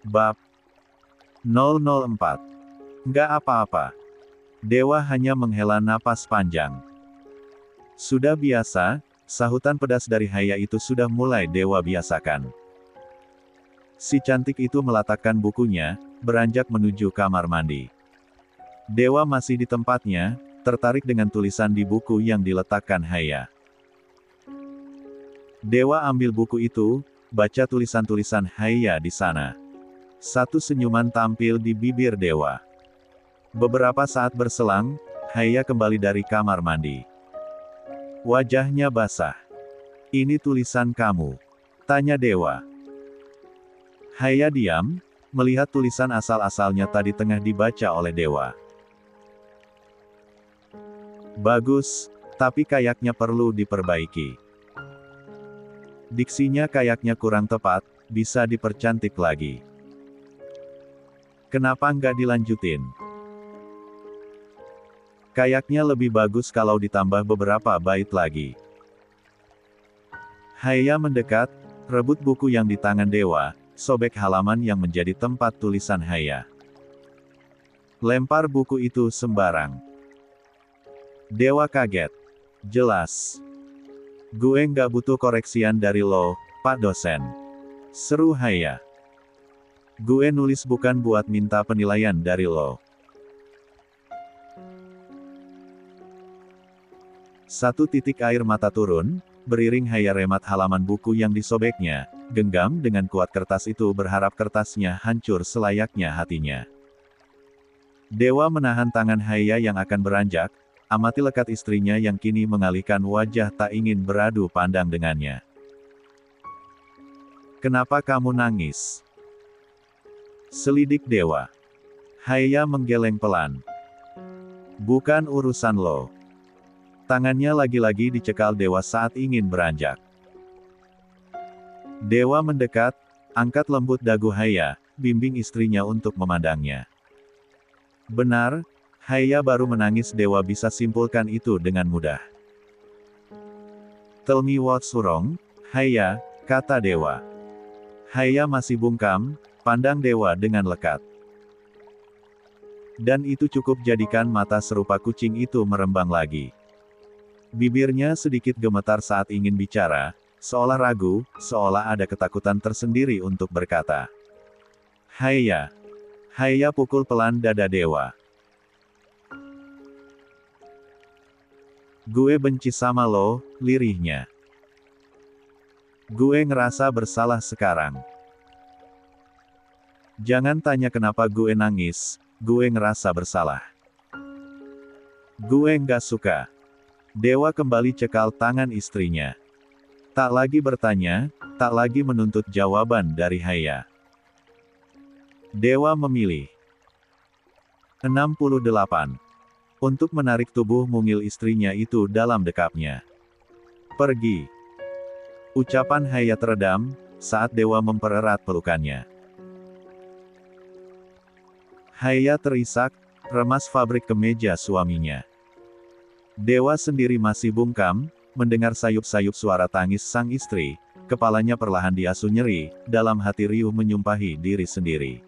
Bab 004. Nggak apa-apa. Dewa hanya menghela napas panjang. Sudah biasa, sahutan pedas dari Haya itu sudah mulai Dewa biasakan. Si cantik itu meletakkan bukunya, beranjak menuju kamar mandi. Dewa masih di tempatnya, tertarik dengan tulisan di buku yang diletakkan Haya. Dewa ambil buku itu, baca tulisan-tulisan Haya di sana. Satu senyuman tampil di bibir Dewa. Beberapa saat berselang, Haya kembali dari kamar mandi. Wajahnya basah. "Ini tulisan kamu?" tanya Dewa. Haya diam, melihat tulisan asal-asalnya tadi tengah dibaca oleh Dewa. Bagus, tapi kayaknya perlu diperbaiki. Diksinya kayaknya kurang tepat, bisa dipercantik lagi. Kenapa nggak dilanjutin? Kayaknya lebih bagus kalau ditambah beberapa bait lagi. Haya mendekat, rebut buku yang di tangan Dewa, sobek halaman yang menjadi tempat tulisan Haya. Lempar buku itu sembarang. Dewa kaget. "Jelas. Gue nggak butuh koreksian dari lo, Pak Dosen," seru Haya. "Gue nulis bukan buat minta penilaian dari lo." Satu titik air mata turun, beriring Haya remat halaman buku yang disobeknya, genggam dengan kuat kertas itu berharap kertasnya hancur selayaknya hatinya. Dewa menahan tangan Haya yang akan beranjak, amati lekat istrinya yang kini mengalihkan wajah tak ingin beradu pandang dengannya. "Kenapa kamu nangis?" selidik Dewa. Haya menggeleng pelan. "Bukan urusan lo." Tangannya lagi-lagi dicekal Dewa saat ingin beranjak. Dewa mendekat, angkat lembut dagu Haya, bimbing istrinya untuk memandangnya. Benar, Haya baru menangis. Dewa bisa simpulkan itu dengan mudah. "Tell me what's wrong, Haya," kata Dewa. Haya masih bungkam, pandang Dewa dengan lekat. Dan itu cukup jadikan mata serupa kucing itu merembang lagi. Bibirnya sedikit gemetar saat ingin bicara, seolah ragu, seolah ada ketakutan tersendiri untuk berkata. "Haya." Haya pukul pelan dada Dewa. "Gue benci sama lo," lirihnya. "Gue ngerasa bersalah sekarang. Jangan tanya kenapa gue nangis, gue ngerasa bersalah. Gue nggak suka." Dewa kembali cekal tangan istrinya. Tak lagi bertanya, tak lagi menuntut jawaban dari Haya. Dewa memilih 68 untuk menarik tubuh mungil istrinya itu dalam dekapnya. "Pergi." Ucapan Haya teredam, saat Dewa mempererat pelukannya. Haya terisak, remas fabrik kemeja suaminya. Dewa sendiri masih bungkam, mendengar sayup-sayup suara tangis sang istri, kepalanya perlahan diasuh nyeri, dalam hati riuh menyumpahi diri sendiri.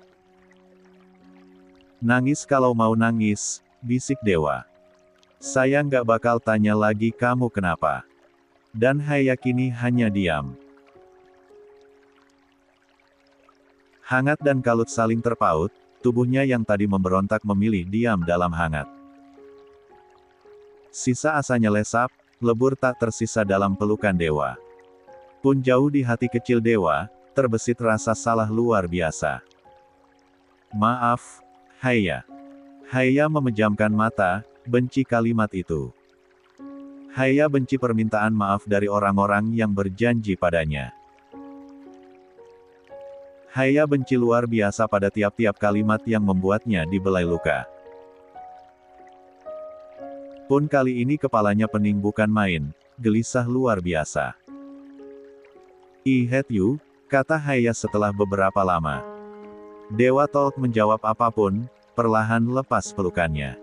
"Nangis kalau mau nangis," bisik Dewa. "Saya nggak bakal tanya lagi kamu kenapa." Dan Haya kini hanya diam. Hangat dan kalut saling terpaut, tubuhnya yang tadi memberontak memilih diam dalam hangat. Sisa asanya lesap, lebur tak tersisa dalam pelukan Dewa. Pun jauh di hati kecil Dewa, terbesit rasa salah luar biasa. "Maaf, Haya." Haya memejamkan mata, benci kalimat itu. Haya benci permintaan maaf dari orang-orang yang berjanji padanya. Haya benci luar biasa pada tiap-tiap kalimat yang membuatnya dibelai luka. Pun kali ini kepalanya pening bukan main, gelisah luar biasa. "I hate you," kata Haya setelah beberapa lama. Dewa tolak menjawab apapun, perlahan lepas pelukannya.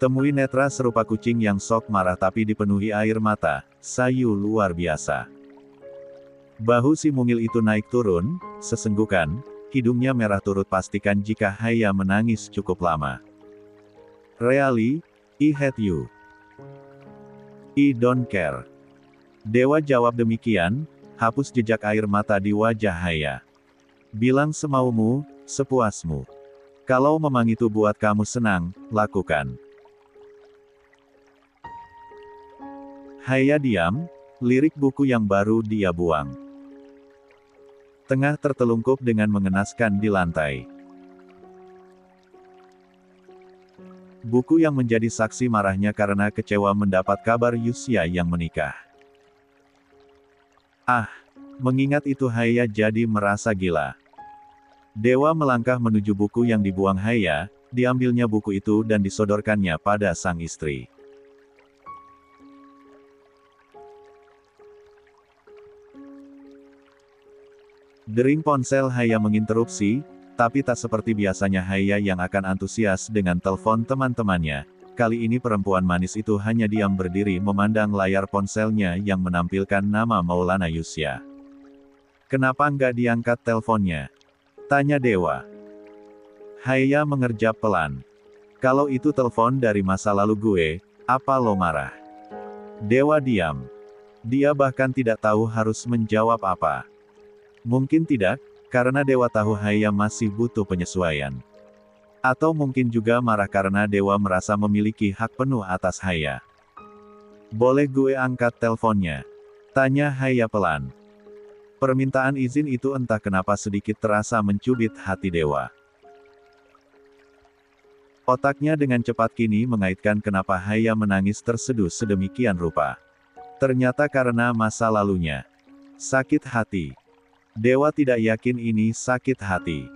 Temui netra serupa kucing yang sok marah tapi dipenuhi air mata, sayu luar biasa. Bahu si mungil itu naik turun, sesenggukan, hidungnya merah turut pastikan jika Haya menangis cukup lama. Really? I hate you. I don't care. Dewa jawab demikian, hapus jejak air mata di wajah Haya. Bilang semaumu, sepuasmu. Kalau memang itu buat kamu senang, lakukan. Haya diam, lirik buku yang baru dia buang. Tengah tertelungkup dengan mengenaskan di lantai. Buku yang menjadi saksi marahnya karena kecewa mendapat kabar Yusia yang menikah. Ah, mengingat itu Haya jadi merasa gila. Dewa melangkah menuju buku yang dibuang Haya, diambilnya buku itu dan disodorkannya pada sang istri. Dering ponsel Haya menginterupsi, tapi tak seperti biasanya Haya yang akan antusias dengan telepon teman-temannya. Kali ini perempuan manis itu hanya diam berdiri memandang layar ponselnya yang menampilkan nama Maulana Yusia. Kenapa nggak diangkat teleponnya? Tanya Dewa. Haya mengerjap pelan. Kalau itu telepon dari masa lalu gue, apa lo marah? Dewa diam. Dia bahkan tidak tahu harus menjawab apa. Mungkin tidak, karena Dewa tahu Haya masih butuh penyesuaian. Atau mungkin juga marah karena Dewa merasa memiliki hak penuh atas Haya. Boleh gue angkat teleponnya? Tanya Haya pelan. Permintaan izin itu entah kenapa sedikit terasa mencubit hati Dewa. Otaknya dengan cepat kini mengaitkan kenapa Haya menangis terseduh sedemikian rupa. Ternyata karena masa lalunya. Sakit hati. Dewa tidak yakin ini sakit hati.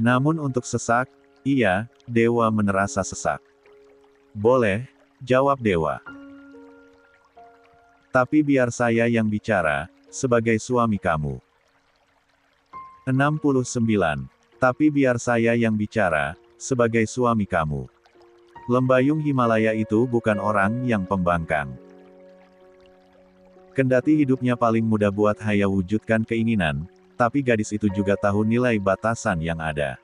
Namun untuk sesak, iya, Dewa merasa sesak. Boleh, jawab Dewa. Tapi biar saya yang bicara, sebagai suami kamu. 69. Tapi biar saya yang bicara, sebagai suami kamu. Lembayung Himalaya itu bukan orang yang pembangkang. Kendati hidupnya paling mudah buat Haya wujudkan keinginan, tapi gadis itu juga tahu nilai batasan yang ada.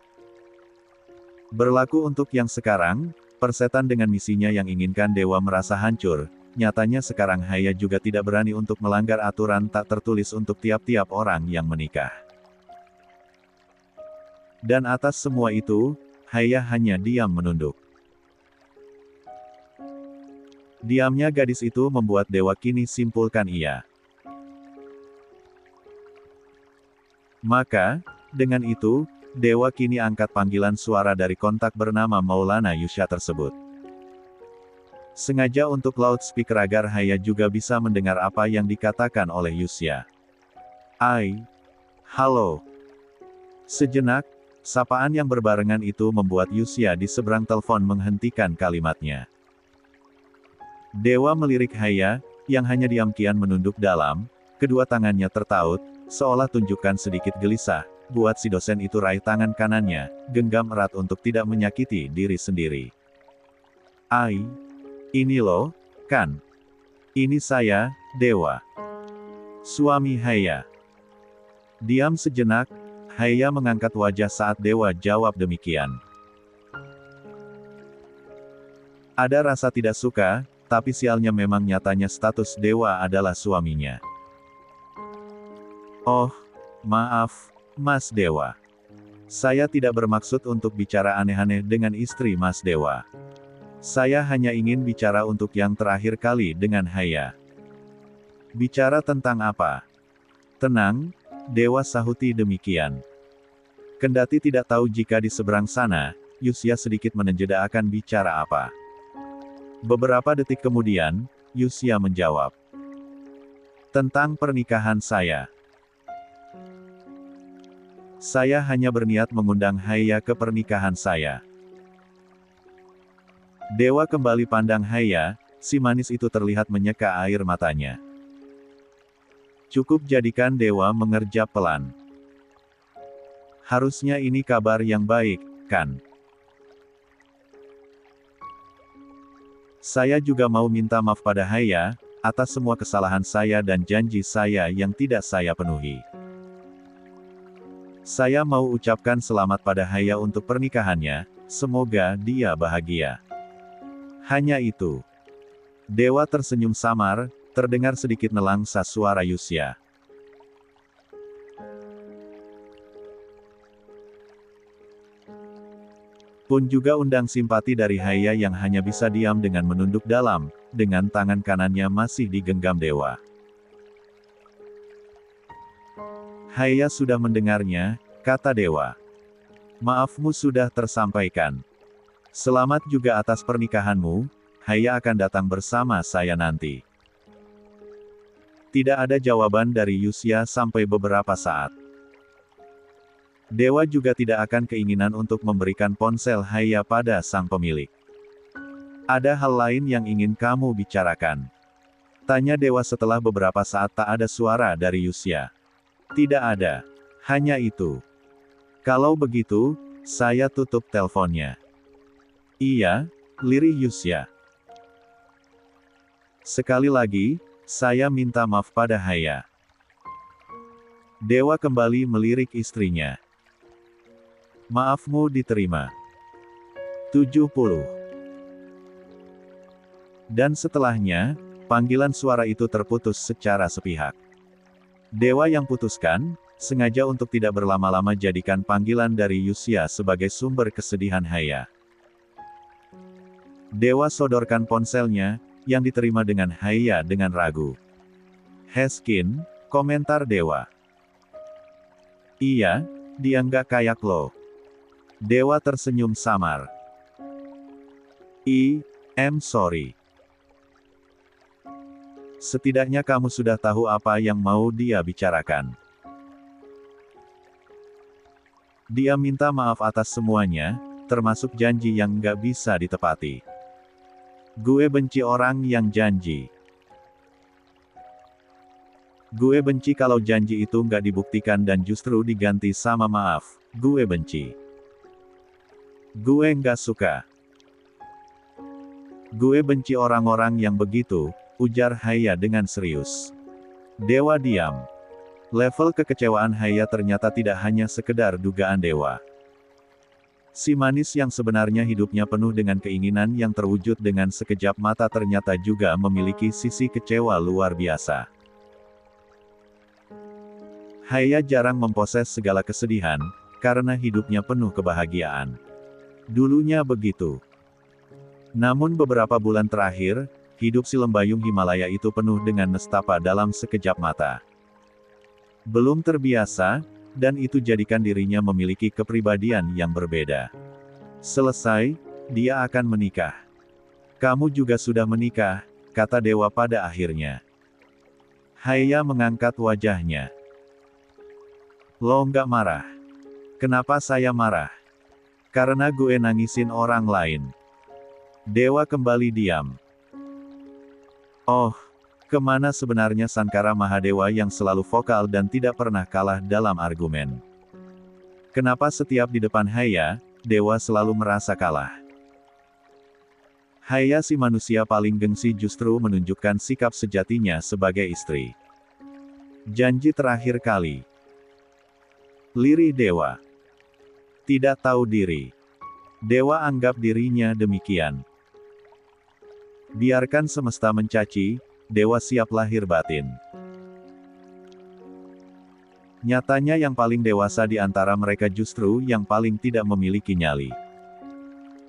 Berlaku untuk yang sekarang, persetan dengan misinya yang inginkan Dewa merasa hancur, nyatanya sekarang Haya juga tidak berani untuk melanggar aturan tak tertulis untuk tiap-tiap orang yang menikah. Dan atas semua itu, Haya hanya diam menunduk. Diamnya gadis itu membuat Dewa kini simpulkan iya. Maka, dengan itu, Dewa kini angkat panggilan suara dari kontak bernama Maulana Yusia tersebut. Sengaja untuk loudspeaker agar Haya juga bisa mendengar apa yang dikatakan oleh Yusia. Halo. Sejenak, sapaan yang berbarengan itu membuat Yusia di seberang telepon menghentikan kalimatnya. Dewa melirik Haya, yang hanya diam kian menunduk dalam, kedua tangannya tertaut, seolah tunjukkan sedikit gelisah, buat si dosen itu raih tangan kanannya, genggam erat untuk tidak menyakiti diri sendiri. Ini loh, kan? Ini saya, Dewa. Suami Haya. Diam sejenak, Haya mengangkat wajah saat Dewa jawab demikian. Ada rasa tidak suka, tapi sialnya memang nyatanya status Dewa adalah suaminya. Oh, maaf, Mas Dewa. Saya tidak bermaksud untuk bicara aneh-aneh dengan istri Mas Dewa. Saya hanya ingin bicara untuk yang terakhir kali dengan Haya. Bicara tentang apa? Tenang, Dewa sahuti demikian. Kendati tidak tahu jika di seberang sana, Yusia sedikit menjeda akan bicara apa. Beberapa detik kemudian, Yusia menjawab. Tentang pernikahan saya. Saya hanya berniat mengundang Haya ke pernikahan saya. Dewa kembali pandang Haya, si manis itu terlihat menyeka air matanya. Cukup jadikan Dewa mengerjap pelan. Harusnya ini kabar yang baik, kan? Saya juga mau minta maaf pada Haya, atas semua kesalahan saya dan janji saya yang tidak saya penuhi. Saya mau ucapkan selamat pada Haya untuk pernikahannya, semoga dia bahagia. Hanya itu. Dewa tersenyum samar, terdengar sedikit nelangsa suara Yusya. Pun juga undang simpati dari Haya yang hanya bisa diam dengan menunduk dalam, dengan tangan kanannya masih digenggam Dewa. Haya sudah mendengarnya, kata Dewa. Maafmu sudah tersampaikan. Selamat juga atas pernikahanmu, Haya akan datang bersama saya nanti. Tidak ada jawaban dari Yusya sampai beberapa saat. Dewa juga tidak akan keinginan untuk memberikan ponsel Haya pada sang pemilik. Ada hal lain yang ingin kamu bicarakan? Tanya Dewa setelah beberapa saat tak ada suara dari Yusya. Tidak ada. Hanya itu. Kalau begitu, saya tutup teleponnya. Iya, lirih Yusya. Sekali lagi, saya minta maaf pada Haya. Dewa kembali melirik istrinya. Maafmu diterima. 70. Dan setelahnya, panggilan suara itu terputus secara sepihak. Dewa yang putuskan, sengaja untuk tidak berlama-lama jadikan panggilan dari Yusya sebagai sumber kesedihan Haya. Dewa sodorkan ponselnya, yang diterima dengan Haya dengan ragu. Heskin, komentar Dewa. Iya, dia nggak kayak lo. Dewa tersenyum samar. I'm sorry. Setidaknya kamu sudah tahu apa yang mau dia bicarakan. Dia minta maaf atas semuanya, termasuk janji yang nggak bisa ditepati. Gue benci orang yang janji. Gue benci kalau janji itu nggak dibuktikan dan justru diganti sama maaf. Gue benci. Gue nggak suka. Gue benci orang-orang yang begitu, ujar Haya dengan serius. Dewa diam. Level kekecewaan Haya ternyata tidak hanya sekedar dugaan Dewa. Si manis yang sebenarnya hidupnya penuh dengan keinginan yang terwujud dengan sekejap mata ternyata juga memiliki sisi kecewa luar biasa. Haya jarang memproses segala kesedihan, karena hidupnya penuh kebahagiaan. Dulunya begitu. Namun beberapa bulan terakhir, hidup si lembayung Himalaya itu penuh dengan nestapa dalam sekejap mata. Belum terbiasa, dan itu jadikan dirinya memiliki kepribadian yang berbeda. Selesai, dia akan menikah. Kamu juga sudah menikah, kata Dewa pada akhirnya. Haya mengangkat wajahnya. Lo nggak marah. Kenapa saya marah? Karena gue nangisin orang lain. Dewa kembali diam. Oh, kemana sebenarnya Sankara Mahadewa yang selalu vokal dan tidak pernah kalah dalam argumen? Kenapa setiap di depan Haya, Dewa selalu merasa kalah? Haya si manusia paling gengsi justru menunjukkan sikap sejatinya sebagai istri. Janji terakhir kali. Lirih Dewa. Tidak tahu diri. Dewa anggap dirinya demikian. Biarkan semesta mencaci, Dewa siap lahir batin. Nyatanya yang paling dewasa di antara mereka justru yang paling tidak memiliki nyali.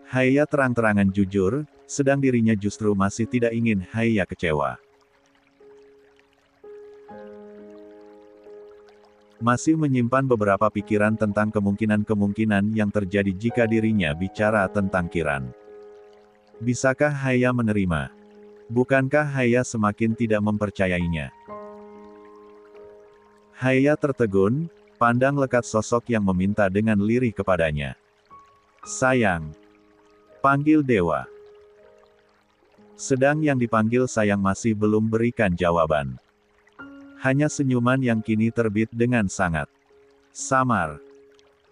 Haya terang-terangan jujur, sedang dirinya justru masih tidak ingin Haya kecewa. Masih menyimpan beberapa pikiran tentang kemungkinan-kemungkinan yang terjadi jika dirinya bicara tentang Kiran. Bisakah Haya menerima? Bukankah Haya semakin tidak mempercayainya? Haya tertegun, pandang lekat sosok yang meminta dengan lirih kepadanya. Sayang. Panggil Dewa. Sedang yang dipanggil sayang masih belum berikan jawaban. Hanya senyuman yang kini terbit dengan sangat samar.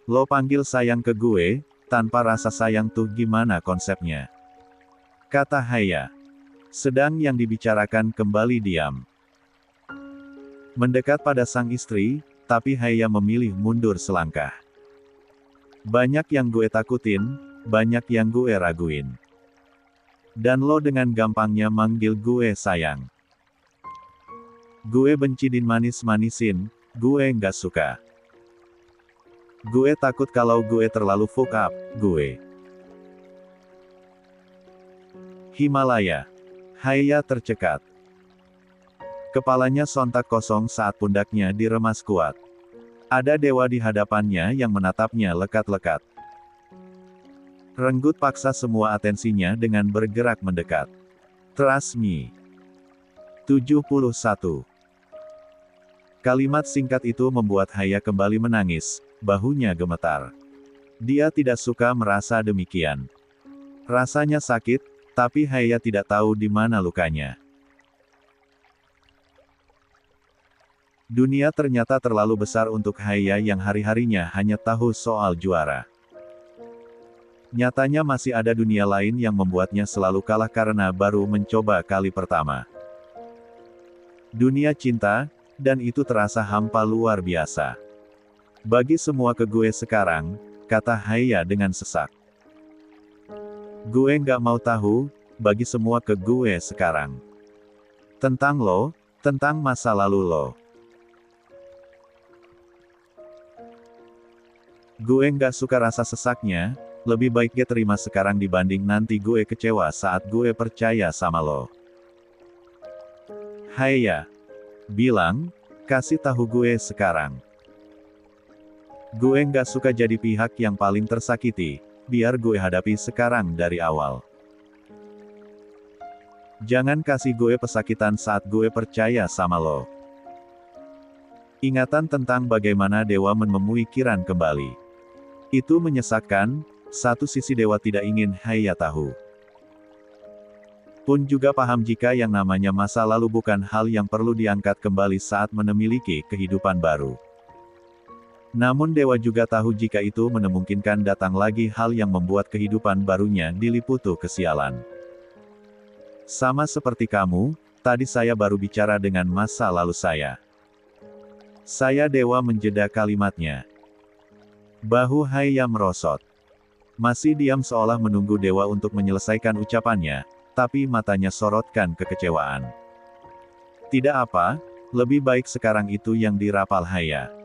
Lo panggil sayang ke gue, tanpa rasa sayang tuh gimana konsepnya? Kata Haya. Sedang yang dibicarakan kembali diam. Mendekat pada sang istri, tapi Haya memilih mundur selangkah. Banyak yang gue takutin, banyak yang gue raguin. Dan lo dengan gampangnya manggil gue sayang. Gue benci dimanis-manisin, gue nggak suka. Gue takut kalau gue terlalu fuck up, gue. Himalaya. Haya tercekat. Kepalanya sontak kosong saat pundaknya diremas kuat. Ada dewa di hadapannya yang menatapnya lekat-lekat. Renggut paksa semua atensinya dengan bergerak mendekat. Trust me. 71. Kalimat singkat itu membuat Haya kembali menangis, bahunya gemetar. Dia tidak suka merasa demikian. Rasanya sakit, tapi Haya tidak tahu di mana lukanya. Dunia ternyata terlalu besar untuk Haya yang hari-harinya hanya tahu soal juara. Nyatanya masih ada dunia lain yang membuatnya selalu kalah karena baru mencoba kali pertama. Dunia cinta, dan itu terasa hampa luar biasa. Bagi semua ke gue sekarang, kata Haya dengan sesak. Gue nggak mau tahu, bagi semua ke gue sekarang. Tentang lo, tentang masa lalu lo. Gue nggak suka rasa sesaknya, lebih baik gue terima sekarang dibanding nanti gue kecewa saat gue percaya sama lo. Haya bilang, kasih tahu gue sekarang. Gue nggak suka jadi pihak yang paling tersakiti, biar gue hadapi sekarang dari awal. Jangan kasih gue pesakitan saat gue percaya sama lo. Ingatan tentang bagaimana dewa menemui Kiran kembali. Itu menyesakkan, satu sisi dewa tidak ingin Haya tahu. Pun juga paham jika yang namanya masa lalu bukan hal yang perlu diangkat kembali saat memiliki kehidupan baru. Namun dewa juga tahu jika itu memungkinkan datang lagi hal yang membuat kehidupan barunya diliputi kesialan. Sama seperti kamu, tadi saya baru bicara dengan masa lalu saya. Saya dewa menjeda kalimatnya. Bahu Haya merosot. Masih diam seolah menunggu dewa untuk menyelesaikan ucapannya, tapi matanya sorotkan kekecewaan. Tidak apa, lebih baik sekarang itu yang dirapal Haya.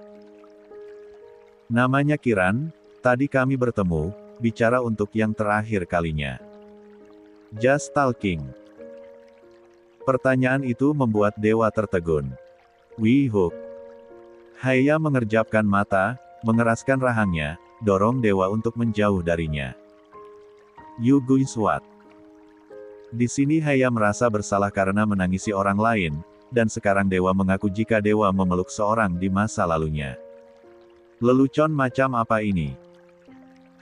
Namanya Kiran, tadi kami bertemu, bicara untuk yang terakhir kalinya. Just talking. Pertanyaan itu membuat dewa tertegun. Wihuk. Haya mengerjapkan mata, mengeraskan rahangnya, dorong dewa untuk menjauh darinya. You guys what? Di sini Haya merasa bersalah karena menangisi orang lain, dan sekarang dewa mengaku jika dewa memeluk seorang di masa lalunya. Lelucon macam apa ini?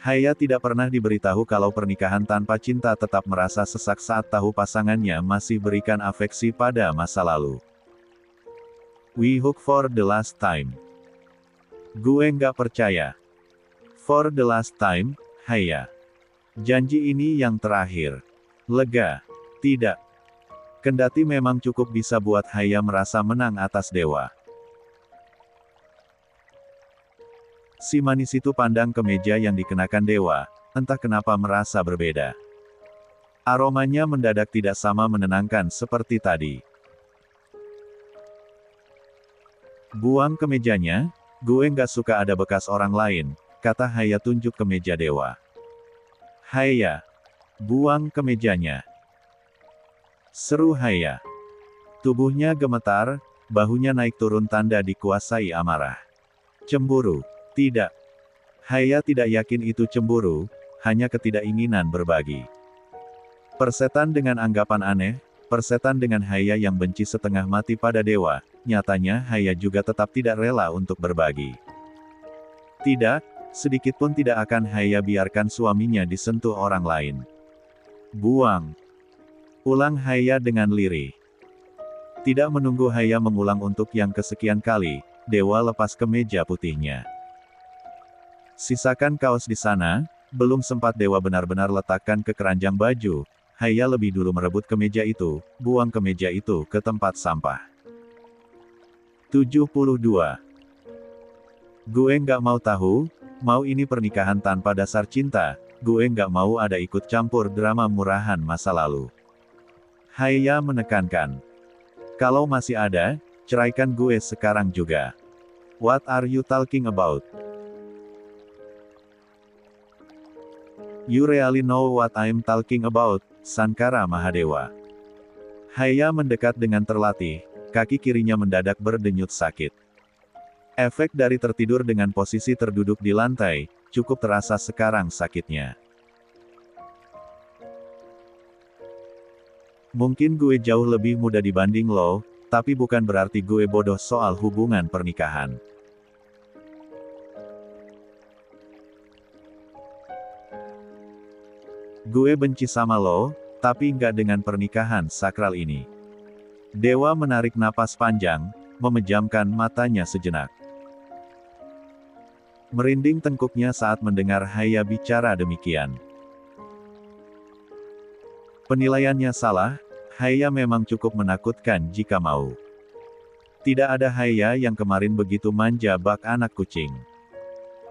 Haya tidak pernah diberitahu kalau pernikahan tanpa cinta tetap merasa sesak saat tahu pasangannya masih berikan afeksi pada masa lalu. We hook for the last time. Gue nggak percaya. For the last time, Haya. Janji ini yang terakhir. Lega. Tidak. Kendati memang cukup bisa buat Haya merasa menang atas dewa. Si manis itu pandang ke meja yang dikenakan dewa, entah kenapa merasa berbeda. Aromanya mendadak tidak sama menenangkan seperti tadi. Buang ke mejanya, gue nggak suka ada bekas orang lain, kata Haya tunjuk ke meja dewa. Haya. Buang ke mejanya. Seru Haya. Tubuhnya gemetar, bahunya naik turun tanda dikuasai amarah. Cemburu. Tidak. Haya tidak yakin itu cemburu, hanya ketidakinginan berbagi. Persetan dengan anggapan aneh, persetan dengan Haya yang benci setengah mati pada dewa, nyatanya Haya juga tetap tidak rela untuk berbagi. Tidak, sedikitpun tidak akan Haya biarkan suaminya disentuh orang lain. Buang. Ulang Haya dengan lirih. Tidak menunggu Haya mengulang untuk yang kesekian kali, dewa lepas kemeja putihnya. Sisakan kaos di sana, belum sempat dewa benar-benar letakkan ke keranjang baju, Haya lebih dulu merebut kemeja itu, buang kemeja itu ke tempat sampah. 72. Gue nggak mau tahu, mau ini pernikahan tanpa dasar cinta, gue nggak mau ada ikut campur drama murahan masa lalu. Haya menekankan. Kalau masih ada, ceraikan gue sekarang juga. What are you talking about? You really know what I'm talking about, Sankara Mahadewa. Haya mendekat dengan terlatih, kaki kirinya mendadak berdenyut sakit. Efek dari tertidur dengan posisi terduduk di lantai, cukup terasa sekarang sakitnya. Mungkin gue jauh lebih muda dibanding lo, tapi bukan berarti gue bodoh soal hubungan pernikahan. Gue benci sama lo, tapi nggak dengan pernikahan sakral ini. Dewa menarik napas panjang, memejamkan matanya sejenak. Merinding tengkuknya saat mendengar Haya bicara demikian. Penilaiannya salah, Haya memang cukup menakutkan jika mau. Tidak ada Haya yang kemarin begitu manja bak anak kucing.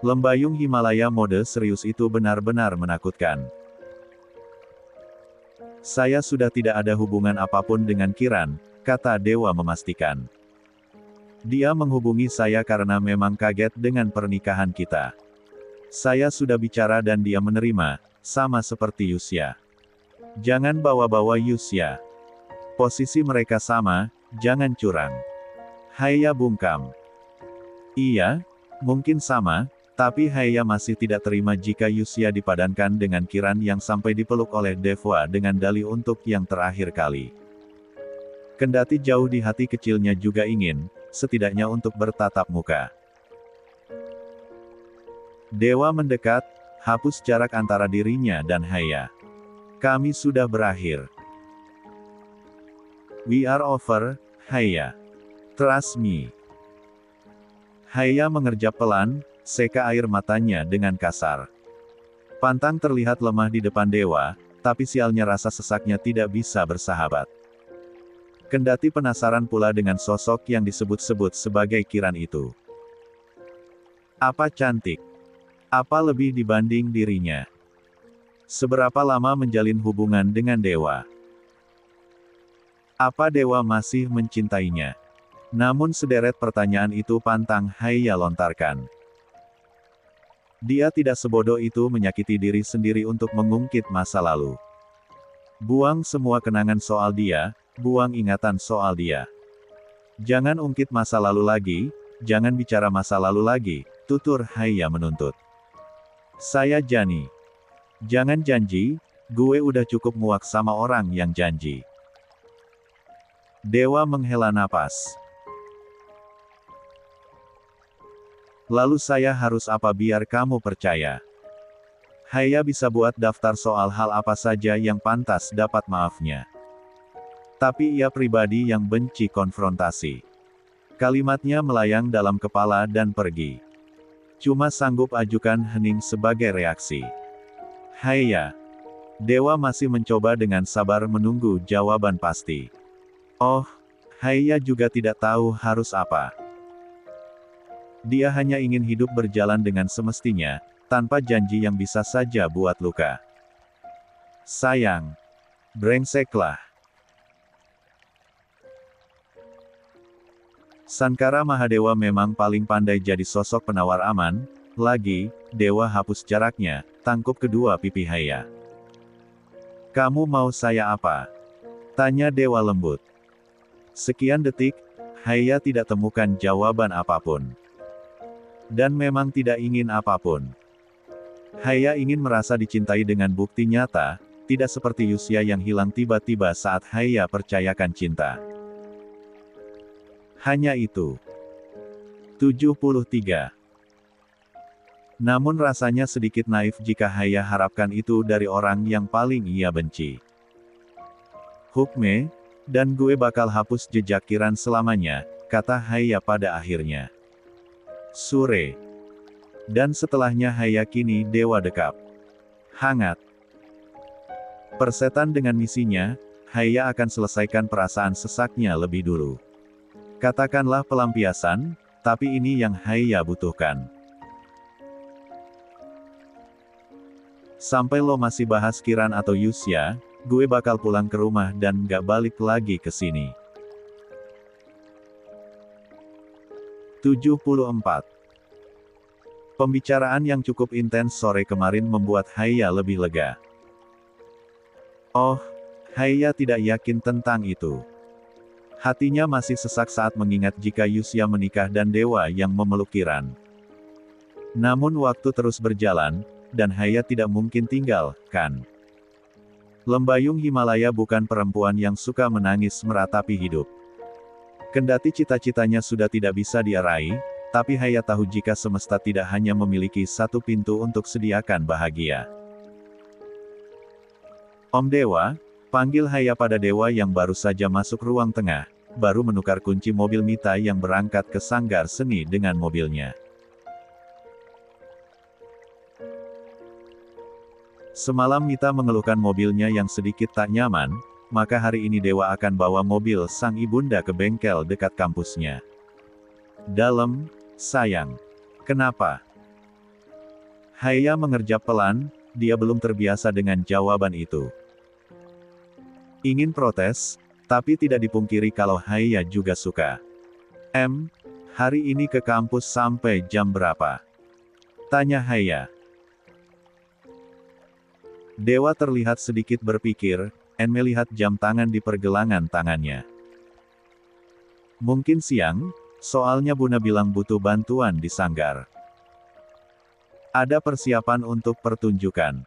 Lembayung Himalaya mode serius itu benar-benar menakutkan. Saya sudah tidak ada hubungan apapun dengan Kiran, kata Dewa memastikan. Dia menghubungi saya karena memang kaget dengan pernikahan kita. Saya sudah bicara dan dia menerima, sama seperti Yusya. Jangan bawa-bawa Yusya. Posisi mereka sama, jangan curang. Haya bungkam. Iya, mungkin sama, tapi Haya masih tidak terima jika Yusya dipadankan dengan Kiran yang sampai dipeluk oleh Dewa dengan dalih untuk yang terakhir kali. Kendati jauh di hati kecilnya juga ingin, setidaknya untuk bertatap muka. Dewa mendekat, hapus jarak antara dirinya dan Haya. Kami sudah berakhir. We are over, Haya. Trust me. Haya mengerjap pelan, seka air matanya dengan kasar. Pantang terlihat lemah di depan Dewa, tapi sialnya rasa sesaknya tidak bisa bersahabat. Kendati penasaran pula dengan sosok yang disebut-sebut sebagai Kiran itu. Apa cantik? Apa lebih dibanding dirinya? Seberapa lama menjalin hubungan dengan Dewa? Apa Dewa masih mencintainya? Namun sederet pertanyaan itu pantang Haya lontarkan. Dia tidak sebodoh itu menyakiti diri sendiri untuk mengungkit masa lalu. Buang semua kenangan soal dia, buang ingatan soal dia. Jangan ungkit masa lalu lagi, jangan bicara masa lalu lagi, tutur Haya menuntut. Saya Jani. Jangan janji, gue udah cukup muak sama orang yang janji. Dewa menghela napas. Lalu saya harus apa biar kamu percaya? Haya bisa buat daftar soal hal apa saja yang pantas dapat maafnya. Tapi ia pribadi yang benci konfrontasi. Kalimatnya melayang dalam kepala dan pergi. Cuma sanggup ajukan hening sebagai reaksi. Haya. Dewa masih mencoba dengan sabar menunggu jawaban pasti. Oh, Haya juga tidak tahu harus apa. Dia hanya ingin hidup berjalan dengan semestinya, tanpa janji yang bisa saja buat luka. Sayang. Brengseklah. Sankara Mahadewa memang paling pandai jadi sosok penawar aman, lagi, Dewa hapus jaraknya, tangkup kedua pipi Haya. Kamu mau saya apa? Tanya Dewa lembut. Sekian detik, Haya tidak temukan jawaban apapun. Dan memang tidak ingin apapun. Haya ingin merasa dicintai dengan bukti nyata, tidak seperti Yusya yang hilang tiba-tiba saat Haya percayakan cinta. Hanya itu. 73. Namun rasanya sedikit naif jika Haya harapkan itu dari orang yang paling ia benci. Hukme, dan gue bakal hapus jejak Kiran selamanya, kata Haya pada akhirnya. Sore. Dan setelahnya Haya kini Dewa dekap. Hangat. Persetan dengan misinya, Haya akan selesaikan perasaan sesaknya lebih dulu. Katakanlah pelampiasan, tapi ini yang Haya butuhkan. Sampai lo masih bahas Kiran atau Yusya, gue bakal pulang ke rumah dan gak balik lagi ke sini. 74. Pembicaraan yang cukup intens sore kemarin membuat Haya lebih lega. Oh, Haya tidak yakin tentang itu. Hatinya masih sesak saat mengingat jika Yusya menikah dan Dewa yang memeluk Kiran. Namun waktu terus berjalan, dan Haya tidak mungkin tinggal, kan? Lembayung Himalaya bukan perempuan yang suka menangis meratapi hidup. Kendati cita-citanya sudah tidak bisa dia raih, tapi Haya tahu jika semesta tidak hanya memiliki satu pintu untuk sediakan bahagia. Om Dewa, panggil Haya pada Dewa yang baru saja masuk ruang tengah, baru menukar kunci mobil Mita yang berangkat ke sanggar seni dengan mobilnya. Semalam Mita mengeluhkan mobilnya yang sedikit tak nyaman, maka hari ini Dewa akan bawa mobil sang ibunda ke bengkel dekat kampusnya. Dalam, sayang. Kenapa? Haya mengerjap pelan, dia belum terbiasa dengan jawaban itu. Ingin protes, tapi tidak dipungkiri kalau Haya juga suka. Hari ini ke kampus sampai jam berapa? Tanya Haya. Dewa terlihat sedikit berpikir, dan melihat jam tangan di pergelangan tangannya. Mungkin siang, soalnya Buna bilang butuh bantuan di sanggar. Ada persiapan untuk pertunjukan.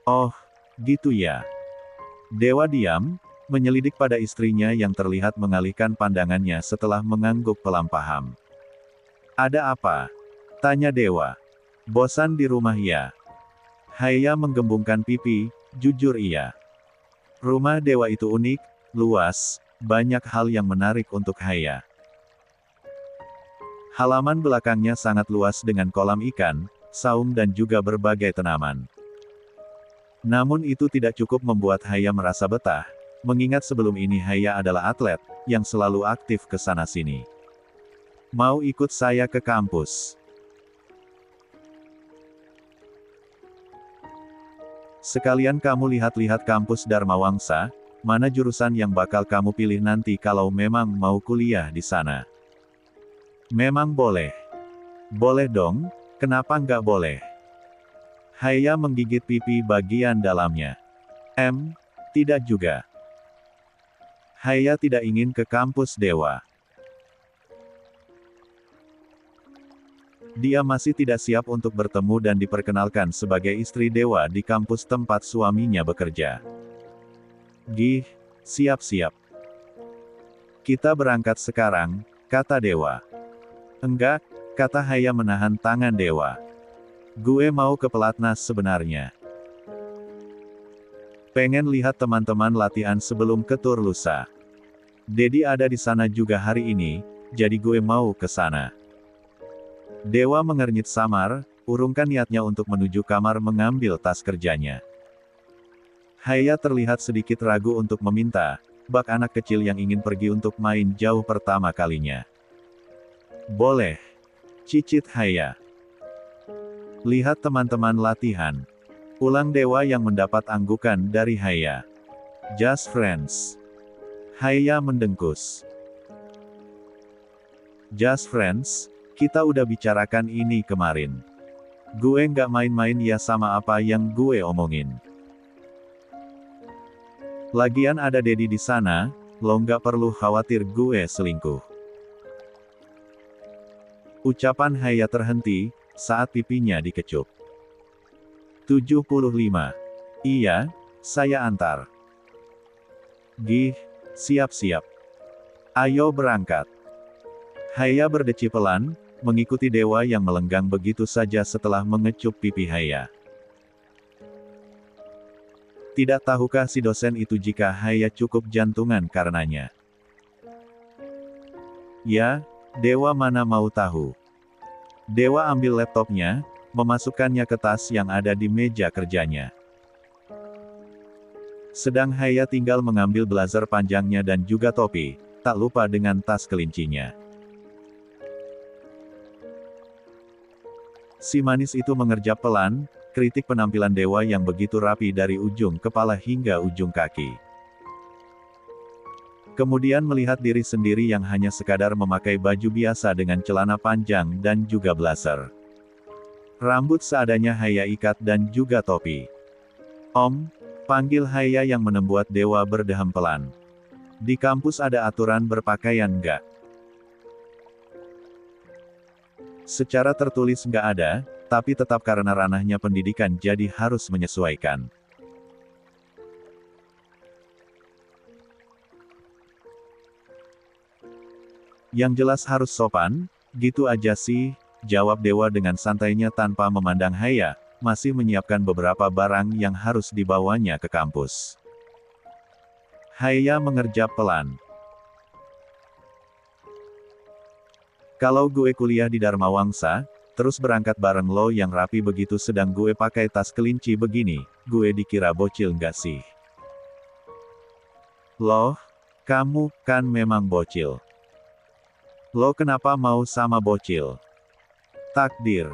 Oh, gitu ya. Dewa diam, menyelidik pada istrinya yang terlihat mengalihkan pandangannya setelah mengangguk pelan paham. Ada apa? Tanya Dewa. Bosan di rumah ya? Haya menggembungkan pipi, jujur iya. Rumah Dewa itu unik, luas, banyak hal yang menarik untuk Haya. Halaman belakangnya sangat luas dengan kolam ikan, saung dan juga berbagai tanaman. Namun itu tidak cukup membuat Haya merasa betah, mengingat sebelum ini Haya adalah atlet, yang selalu aktif ke sana-sini. Mau ikut saya ke kampus? Sekalian kamu lihat-lihat kampus Dharma Wangsa, mana jurusan yang bakal kamu pilih nanti kalau memang mau kuliah di sana. Memang boleh. Boleh dong, kenapa nggak boleh? Haya menggigit pipi bagian dalamnya. Tidak juga. Haya tidak ingin ke kampus Dewa. Dia masih tidak siap untuk bertemu dan diperkenalkan sebagai istri Dewa di kampus tempat suaminya bekerja. Siap-siap. Kita berangkat sekarang, kata Dewa. Enggak, kata Haya menahan tangan Dewa. Gue mau ke pelatnas sebenarnya. Pengen lihat teman-teman latihan sebelum ke tur lusa. Dedi ada di sana juga hari ini, jadi gue mau ke sana. Dewa mengernyit samar, urungkan niatnya untuk menuju kamar mengambil tas kerjanya. Haya terlihat sedikit ragu untuk meminta, bak anak kecil yang ingin pergi untuk main jauh pertama kalinya. Boleh. Cicit Haya. Lihat teman-teman latihan. Ulang Dewa yang mendapat anggukan dari Haya. Just friends. Haya mendengkus. Just friends? Kita udah bicarakan ini kemarin. Gue nggak main-main ya sama apa yang gue omongin. Lagian ada Dedi di sana, lo nggak perlu khawatir gue selingkuh. Ucapan Haya terhenti, saat pipinya dikecup. 75. Iya, saya antar. Siap-siap. Ayo berangkat. Haya berdeci pelan, mengikuti Dewa yang melenggang begitu saja setelah mengecup pipi Haya. Tidak tahukah si dosen itu jika Haya cukup jantungan karenanya? Ya, Dewa mana mau tahu. Dewa ambil laptopnya, memasukkannya ke tas yang ada di meja kerjanya. Sedang Haya tinggal mengambil blazer panjangnya dan juga topi, tak lupa dengan tas kelincinya. Si manis itu mengerjap pelan, kritik penampilan dewa yang begitu rapi dari ujung kepala hingga ujung kaki. Kemudian melihat diri sendiri yang hanya sekadar memakai baju biasa dengan celana panjang dan juga blazer. Rambut seadanya Haya ikat dan juga topi. "Om," panggil Haya yang membuat dewa berdeham pelan. "Di kampus ada aturan berpakaian nggak?" Secara tertulis nggak ada, tapi tetap karena ranahnya pendidikan jadi harus menyesuaikan. "Yang jelas harus sopan, gitu aja sih," jawab dewa dengan santainya tanpa memandang Haya, masih menyiapkan beberapa barang yang harus dibawanya ke kampus. Haya mengerjap pelan. "Kalau gue kuliah di Dharma Wangsa, terus berangkat bareng lo yang rapi begitu sedang gue pakai tas kelinci begini, gue dikira bocil nggak sih?" "Loh, kamu kan memang bocil. Lo kenapa mau sama bocil?" "Takdir."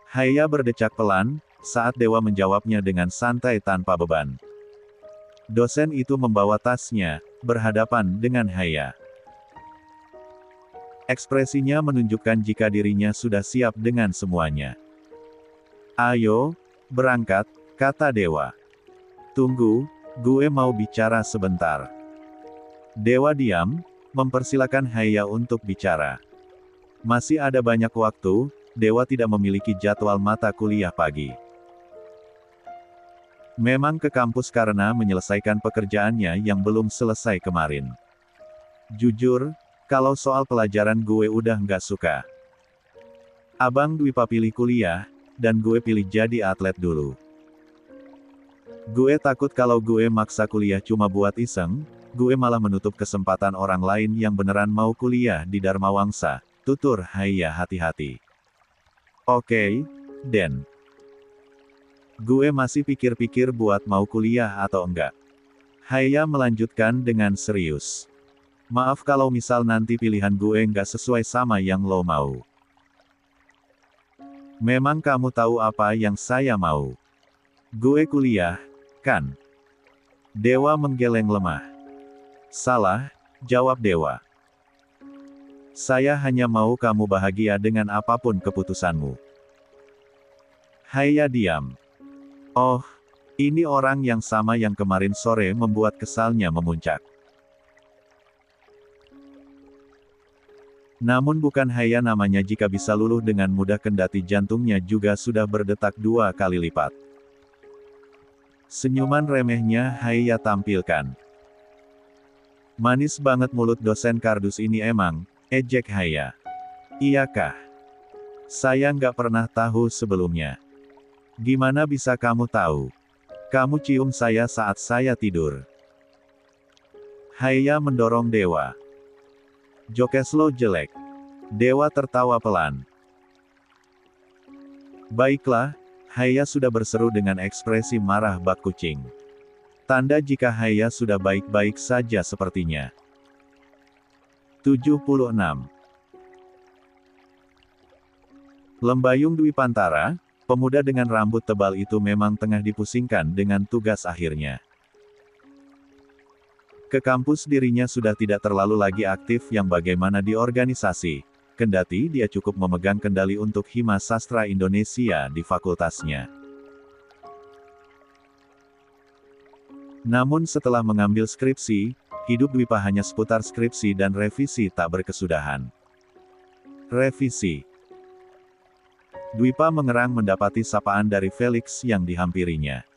Haya berdecak pelan, saat dewa menjawabnya dengan santai tanpa beban. Dosen itu membawa tasnya, berhadapan dengan Haya. Ekspresinya menunjukkan jika dirinya sudah siap dengan semuanya. "Ayo, berangkat," kata dewa. "Tunggu, gue mau bicara sebentar." Dewa diam, mempersilakan Haya untuk bicara. Masih ada banyak waktu, dewa tidak memiliki jadwal mata kuliah pagi. Memang ke kampus karena menyelesaikan pekerjaannya yang belum selesai kemarin. "Jujur, kalau soal pelajaran gue udah nggak suka. Abang Dwipa pilih kuliah, dan gue pilih jadi atlet dulu. Gue takut kalau gue maksa kuliah cuma buat iseng, gue malah menutup kesempatan orang lain yang beneran mau kuliah di Dharma Wangsa," tutur Haya hati-hati. "Oke, Den. Gue masih pikir-pikir buat mau kuliah atau enggak." Haya melanjutkan dengan serius. "Maaf kalau misal nanti pilihan gue nggak sesuai sama yang lo mau. Memang kamu tahu apa yang saya mau. Gue kuliah, kan?" Dewa menggeleng lemah. "Salah," jawab dewa. "Saya hanya mau kamu bahagia dengan apapun keputusanmu." Haya diam. Oh, ini orang yang sama yang kemarin sore membuat kesalnya memuncak. Namun bukan Haya namanya jika bisa luluh dengan mudah kendati jantungnya juga sudah berdetak 2 kali lipat. Senyuman remehnya Haya tampilkan. "Manis banget mulut dosen kardus ini emang," ejek Haya. "Iyakah? Saya nggak pernah tahu sebelumnya." "Gimana bisa kamu tahu? Kamu cium saya saat saya tidur." Haya mendorong dewa. "Jokes lo jelek." Dewa tertawa pelan. "Baiklah," Haya sudah berseru dengan ekspresi marah bak kucing. Tanda jika Haya sudah baik-baik saja sepertinya. 76. Lembayung Dwi Pantara, pemuda dengan rambut tebal itu memang tengah dipusingkan dengan tugas akhirnya. Ke kampus dirinya sudah tidak terlalu lagi aktif yang bagaimana di organisasi, kendati dia cukup memegang kendali untuk Hima Sastra Indonesia di fakultasnya. Namun setelah mengambil skripsi, hidup Dwipa hanya seputar skripsi dan revisi tak berkesudahan. Revisi. Dwipa mengerang mendapati sapaan dari Felix yang dihampirinya.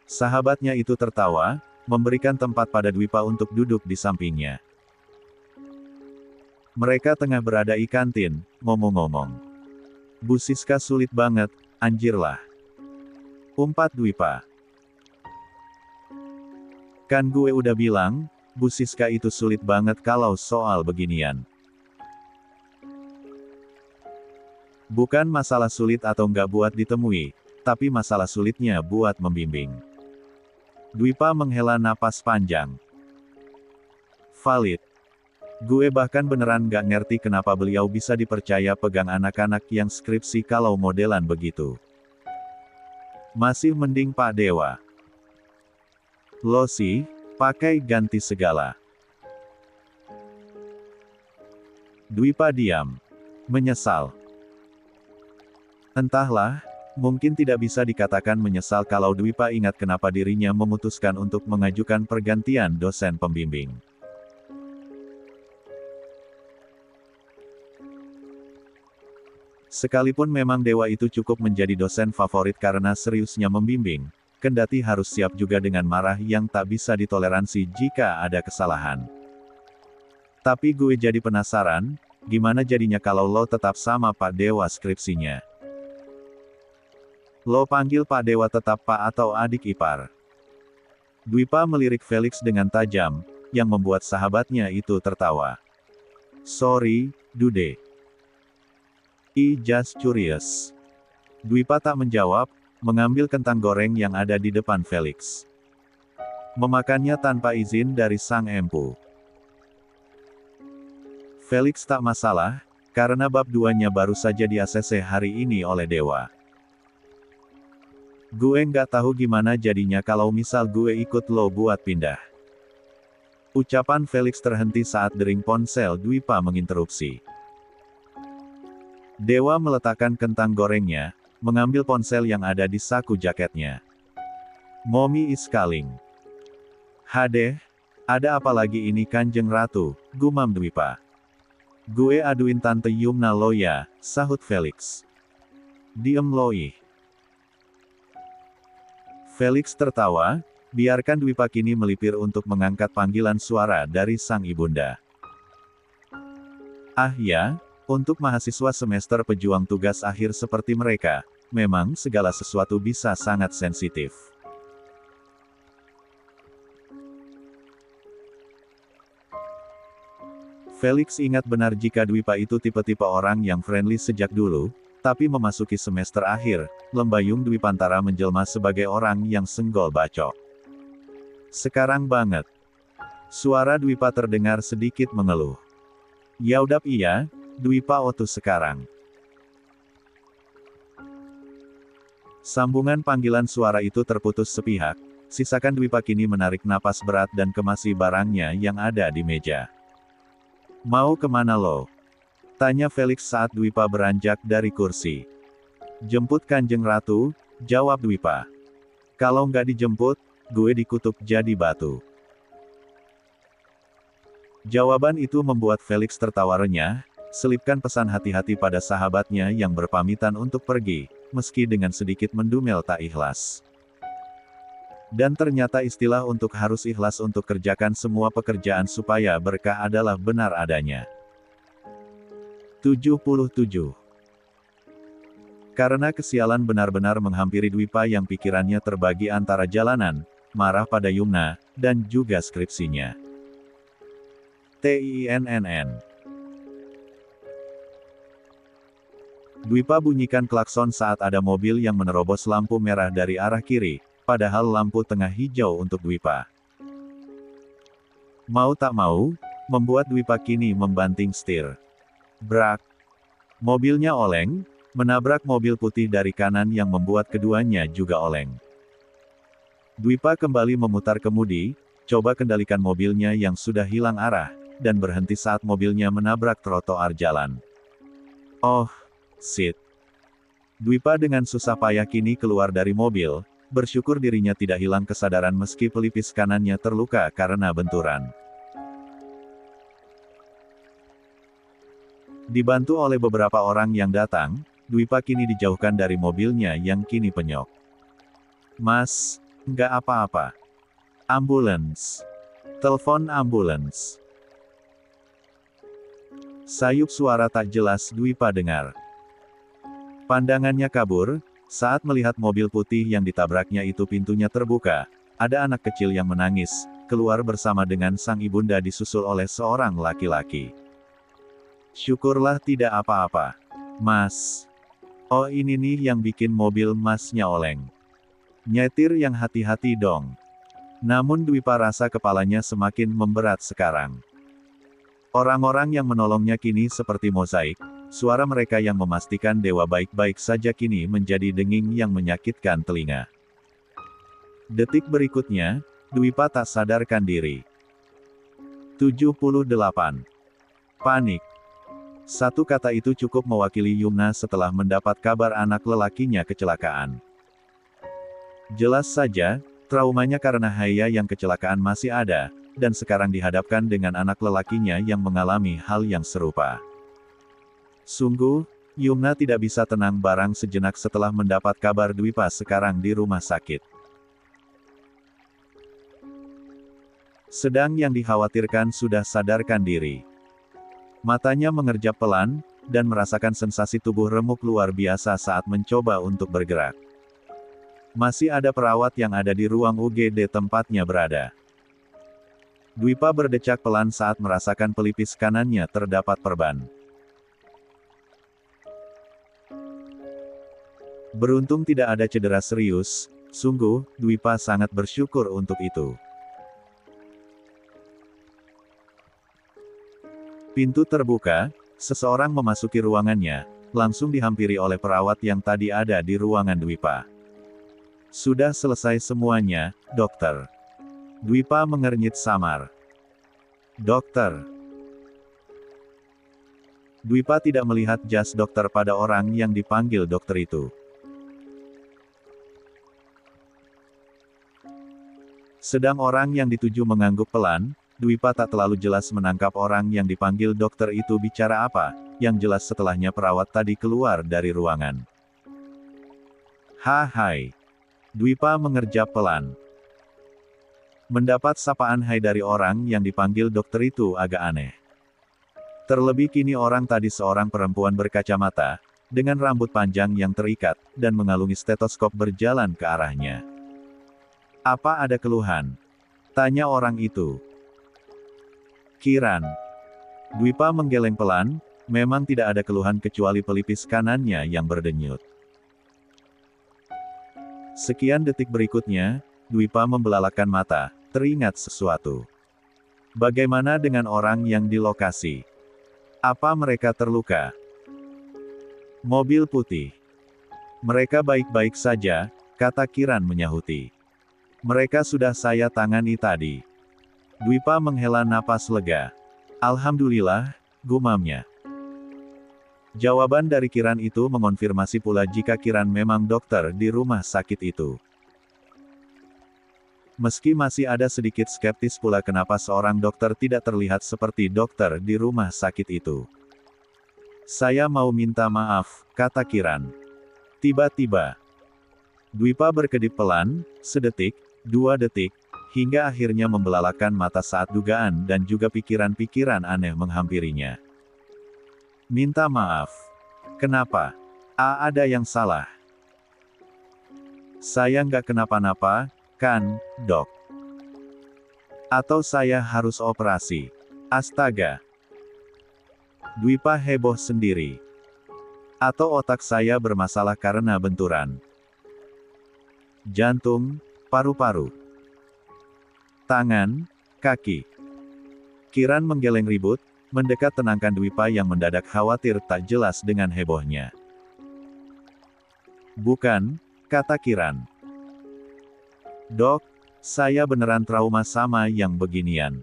Sahabatnya itu tertawa, memberikan tempat pada Dwipa untuk duduk di sampingnya. Mereka tengah berada di kantin, ngomong-ngomong. "Bu Siska sulit banget, anjir lah," umpat Dwipa. "Kan gue udah bilang, Bu Siska itu sulit banget kalau soal beginian. Bukan masalah sulit atau nggak buat ditemui, tapi masalah sulitnya buat membimbing." Dwipa menghela napas panjang. Valid. Gue bahkan beneran gak ngerti kenapa beliau bisa dipercaya pegang anak-anak yang skripsi kalau modelan begitu. Masih mending Pak Dewa. Lo sih, pakai ganti segala. Dwipa diam. Menyesal. Entahlah, mungkin tidak bisa dikatakan menyesal kalau Dwipa ingat kenapa dirinya memutuskan untuk mengajukan pergantian dosen pembimbing. Sekalipun memang Dewa itu cukup menjadi dosen favorit karena seriusnya membimbing, kendati harus siap juga dengan marah yang tak bisa ditoleransi jika ada kesalahan. Tapi gue jadi penasaran, gimana jadinya kalau lo tetap sama Pak Dewa skripsinya? Lo panggil Pak Dewa tetap Pak atau adik ipar? Dwipa melirik Felix dengan tajam, yang membuat sahabatnya itu tertawa. Sorry, Dude. I just curious. Dwipa tak menjawab, mengambil kentang goreng yang ada di depan Felix. Memakannya tanpa izin dari sang empu. Felix tak masalah, karena bab 2-nya baru saja di-ACC hari ini oleh Dewa. Gue nggak tahu gimana jadinya kalau misal gue ikut lo buat pindah. Ucapan Felix terhenti saat dering ponsel Dwipa menginterupsi. Dewa meletakkan kentang gorengnya, mengambil ponsel yang ada di saku jaketnya. Mommy is calling. Hadeh, ada apa lagi ini Kanjeng Ratu, gumam Dwipa. Gue aduin Tante Yumna lo ya, sahut Felix. Diem lo ih. Felix tertawa, biarkan Dwipa kini melipir untuk mengangkat panggilan suara dari sang ibunda. Ah ya, untuk mahasiswa semester pejuang tugas akhir seperti mereka, memang segala sesuatu bisa sangat sensitif. Felix ingat benar jika Dwipa itu tipe-tipe orang yang friendly sejak dulu, tapi memasuki semester akhir, Lembayung Dwipantara menjelma sebagai orang yang senggol bacok. Sekarang banget. Suara Dwipa terdengar sedikit mengeluh. Yaudap iya, Dwipa otus sekarang. Sambungan panggilan suara itu terputus sepihak, sisakan Dwipa kini menarik napas berat dan kemasi barangnya yang ada di meja. Mau kemana lo? Tanya Felix saat Dwipa beranjak dari kursi. Jemput Kanjeng Ratu, jawab Dwipa. Kalau nggak dijemput, gue dikutuk jadi batu. Jawaban itu membuat Felix tertawa renyah, selipkan pesan hati-hati pada sahabatnya yang berpamitan untuk pergi, meski dengan sedikit mendumel tak ikhlas. Dan ternyata istilah untuk harus ikhlas untuk kerjakan semua pekerjaan supaya berkah adalah benar adanya. 77. Karena kesialan benar-benar menghampiri Dwipa yang pikirannya terbagi antara jalanan, marah pada Yumna, dan juga skripsinya. TINNN. Dwipa bunyikan klakson saat ada mobil yang menerobos lampu merah dari arah kiri, padahal lampu tengah hijau untuk Dwipa. Mau tak mau, membuat Dwipa kini membanting setir. Brak. Mobilnya oleng, menabrak mobil putih dari kanan yang membuat keduanya juga oleng. Dwipa kembali memutar kemudi, coba kendalikan mobilnya yang sudah hilang arah, dan berhenti saat mobilnya menabrak trotoar jalan. Oh, shit. Dwipa dengan susah payah kini keluar dari mobil, bersyukur dirinya tidak hilang kesadaran meski pelipis kanannya terluka karena benturan. Dibantu oleh beberapa orang yang datang, Dwipa kini dijauhkan dari mobilnya yang kini penyok. Mas, nggak apa-apa. Ambulans. Telepon ambulans. Sayup suara tak jelas Dwipa dengar. Pandangannya kabur, saat melihat mobil putih yang ditabraknya itu pintunya terbuka, ada anak kecil yang menangis, keluar bersama dengan sang ibunda disusul oleh seorang laki-laki. Syukurlah tidak apa-apa. Mas. Oh ini nih yang bikin mobil masnya oleng. Nyetir yang hati-hati dong. Namun Dwipa rasa kepalanya semakin memberat sekarang. Orang-orang yang menolongnya kini seperti mozaik, suara mereka yang memastikan dewa baik-baik saja kini menjadi denging yang menyakitkan telinga. Detik berikutnya, Dwipa tak sadarkan diri. 78. Panik. Satu kata itu cukup mewakili Yumna setelah mendapat kabar anak lelakinya kecelakaan. Jelas saja, traumanya karena Haya yang kecelakaan masih ada, dan sekarang dihadapkan dengan anak lelakinya yang mengalami hal yang serupa. Sungguh, Yumna tidak bisa tenang barang sejenak setelah mendapat kabar Dwipa sekarang di rumah sakit. Sedang yang dikhawatirkan sudah sadarkan diri. Matanya mengerjap pelan, dan merasakan sensasi tubuh remuk luar biasa saat mencoba untuk bergerak. Masih ada perawat yang ada di ruang UGD tempatnya berada. Dwipa berdecak pelan saat merasakan pelipis kanannya terdapat perban. Beruntung tidak ada cedera serius, sungguh, Dwipa sangat bersyukur untuk itu. Pintu terbuka, seseorang memasuki ruangannya, langsung dihampiri oleh perawat yang tadi ada di ruangan Dwipa. Sudah selesai semuanya, dokter. Dwipa mengernyit samar. Dokter. Dwipa tidak melihat jas dokter pada orang yang dipanggil dokter itu. Sedang orang yang dituju mengangguk pelan, Dwipa tak terlalu jelas menangkap orang yang dipanggil dokter itu bicara apa, yang jelas setelahnya perawat tadi keluar dari ruangan. Hai. Dwipa mengerjap pelan. Mendapat sapaan hai dari orang yang dipanggil dokter itu agak aneh. Terlebih kini orang tadi seorang perempuan berkacamata, dengan rambut panjang yang terikat, dan mengalungi stetoskop berjalan ke arahnya. Apa ada keluhan? Tanya orang itu. Kiran. Dwipa menggeleng pelan, memang tidak ada keluhan kecuali pelipis kanannya yang berdenyut. Sekian detik berikutnya, Dwipa membelalakan mata, teringat sesuatu. Bagaimana dengan orang yang di lokasi? Apa mereka terluka? Mobil putih. Mereka baik-baik saja, kata Kiran menyahuti. Mereka sudah saya tangani tadi. Dwipa menghela napas lega. Alhamdulillah, gumamnya. Jawaban dari Kiran itu mengonfirmasi pula jika Kiran memang dokter di rumah sakit itu. Meski masih ada sedikit skeptis pula kenapa seorang dokter tidak terlihat seperti dokter di rumah sakit itu. Saya mau minta maaf, kata Kiran. Tiba-tiba, Dwipa berkedip pelan, sedetik, 2 detik, hingga akhirnya membelalakan mata saat dugaan dan juga pikiran-pikiran aneh menghampirinya. Minta maaf. Kenapa? Ada yang salah. Saya nggak kenapa-napa, kan, dok? Atau saya harus operasi? Astaga. Dwipa heboh sendiri. Atau otak saya bermasalah karena benturan jantung, paru-paru, tangan, kaki. Kiran menggeleng ribut, mendekat tenangkan Dwipa yang mendadak khawatir tak jelas dengan hebohnya. Bukan, kata Kiran. Dok, saya beneran trauma sama yang beginian.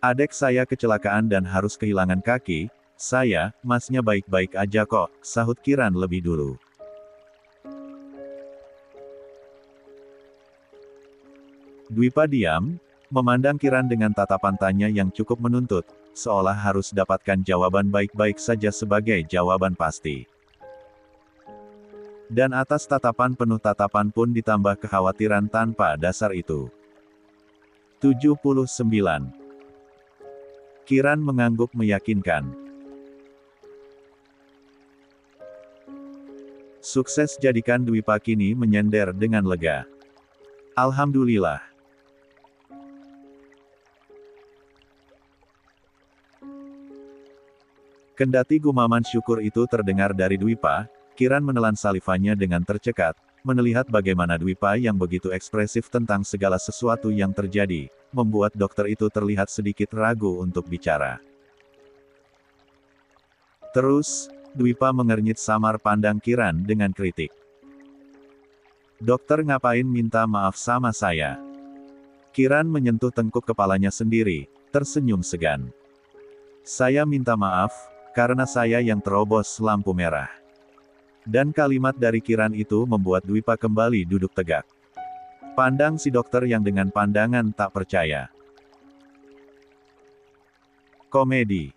Adek saya kecelakaan dan harus kehilangan kaki, masnya baik-baik aja kok, sahut Kiran lebih dulu. Dwipa diam, memandang Kiran dengan tatapan tanya yang cukup menuntut, seolah harus dapatkan jawaban baik-baik saja sebagai jawaban pasti. Dan atas tatapan penuh tatapan pun ditambah kekhawatiran tanpa dasar itu. 79. Kiran mengangguk meyakinkan. Sukses jadikan Dwipa kini menyender dengan lega. Alhamdulillah. Kendati gumaman syukur itu terdengar dari Dwipa, Kiran menelan salivanya dengan tercekat, melihat bagaimana Dwipa yang begitu ekspresif tentang segala sesuatu yang terjadi, membuat dokter itu terlihat sedikit ragu untuk bicara. Terus, Dwipa mengernyit samar pandang Kiran dengan kritik. "Dokter ngapain minta maaf sama saya?" Kiran menyentuh tengkuk kepalanya sendiri, tersenyum segan. "Saya minta maaf, karena saya yang terobos lampu merah." Dan kalimat dari Kiran itu membuat Dwipa kembali duduk tegak. Pandang si dokter yang dengan pandangan tak percaya. Komedi.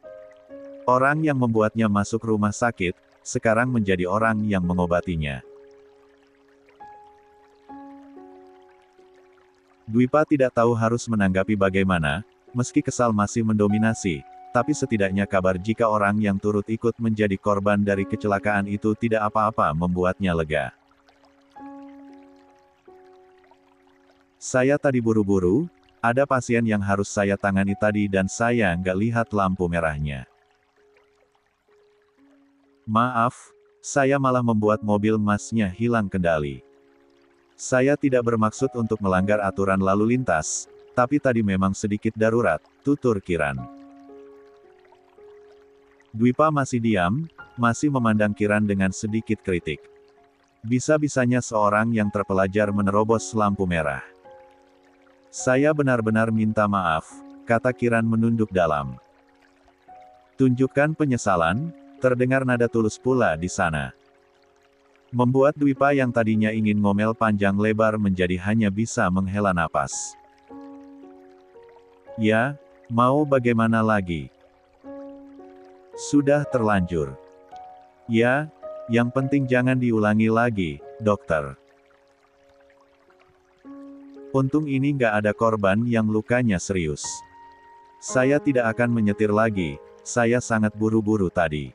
Orang yang membuatnya masuk rumah sakit, sekarang menjadi orang yang mengobatinya. Dwipa tidak tahu harus menanggapi bagaimana, meski kesal masih mendominasi, tapi setidaknya kabar jika orang yang turut ikut menjadi korban dari kecelakaan itu tidak apa-apa membuatnya lega. "Saya tadi buru-buru, ada pasien yang harus saya tangani tadi dan saya nggak lihat lampu merahnya. Maaf, saya malah membuat mobil Masnya hilang kendali. Saya tidak bermaksud untuk melanggar aturan lalu lintas, tapi tadi memang sedikit darurat," tutur Kiran. Dwipa masih diam, masih memandang Kiran dengan sedikit kritik. Bisa-bisanya seorang yang terpelajar menerobos lampu merah. "Saya benar-benar minta maaf," kata Kiran menunduk dalam. "Tunjukkan penyesalan," terdengar nada tulus pula di sana. Membuat Dwipa yang tadinya ingin ngomel panjang lebar menjadi hanya bisa menghela napas. "Ya, mau bagaimana lagi? Sudah terlanjur. Ya, yang penting jangan diulangi lagi, dokter. Untung ini nggak ada korban yang lukanya serius. Saya tidak akan menyetir lagi, saya sangat buru-buru tadi.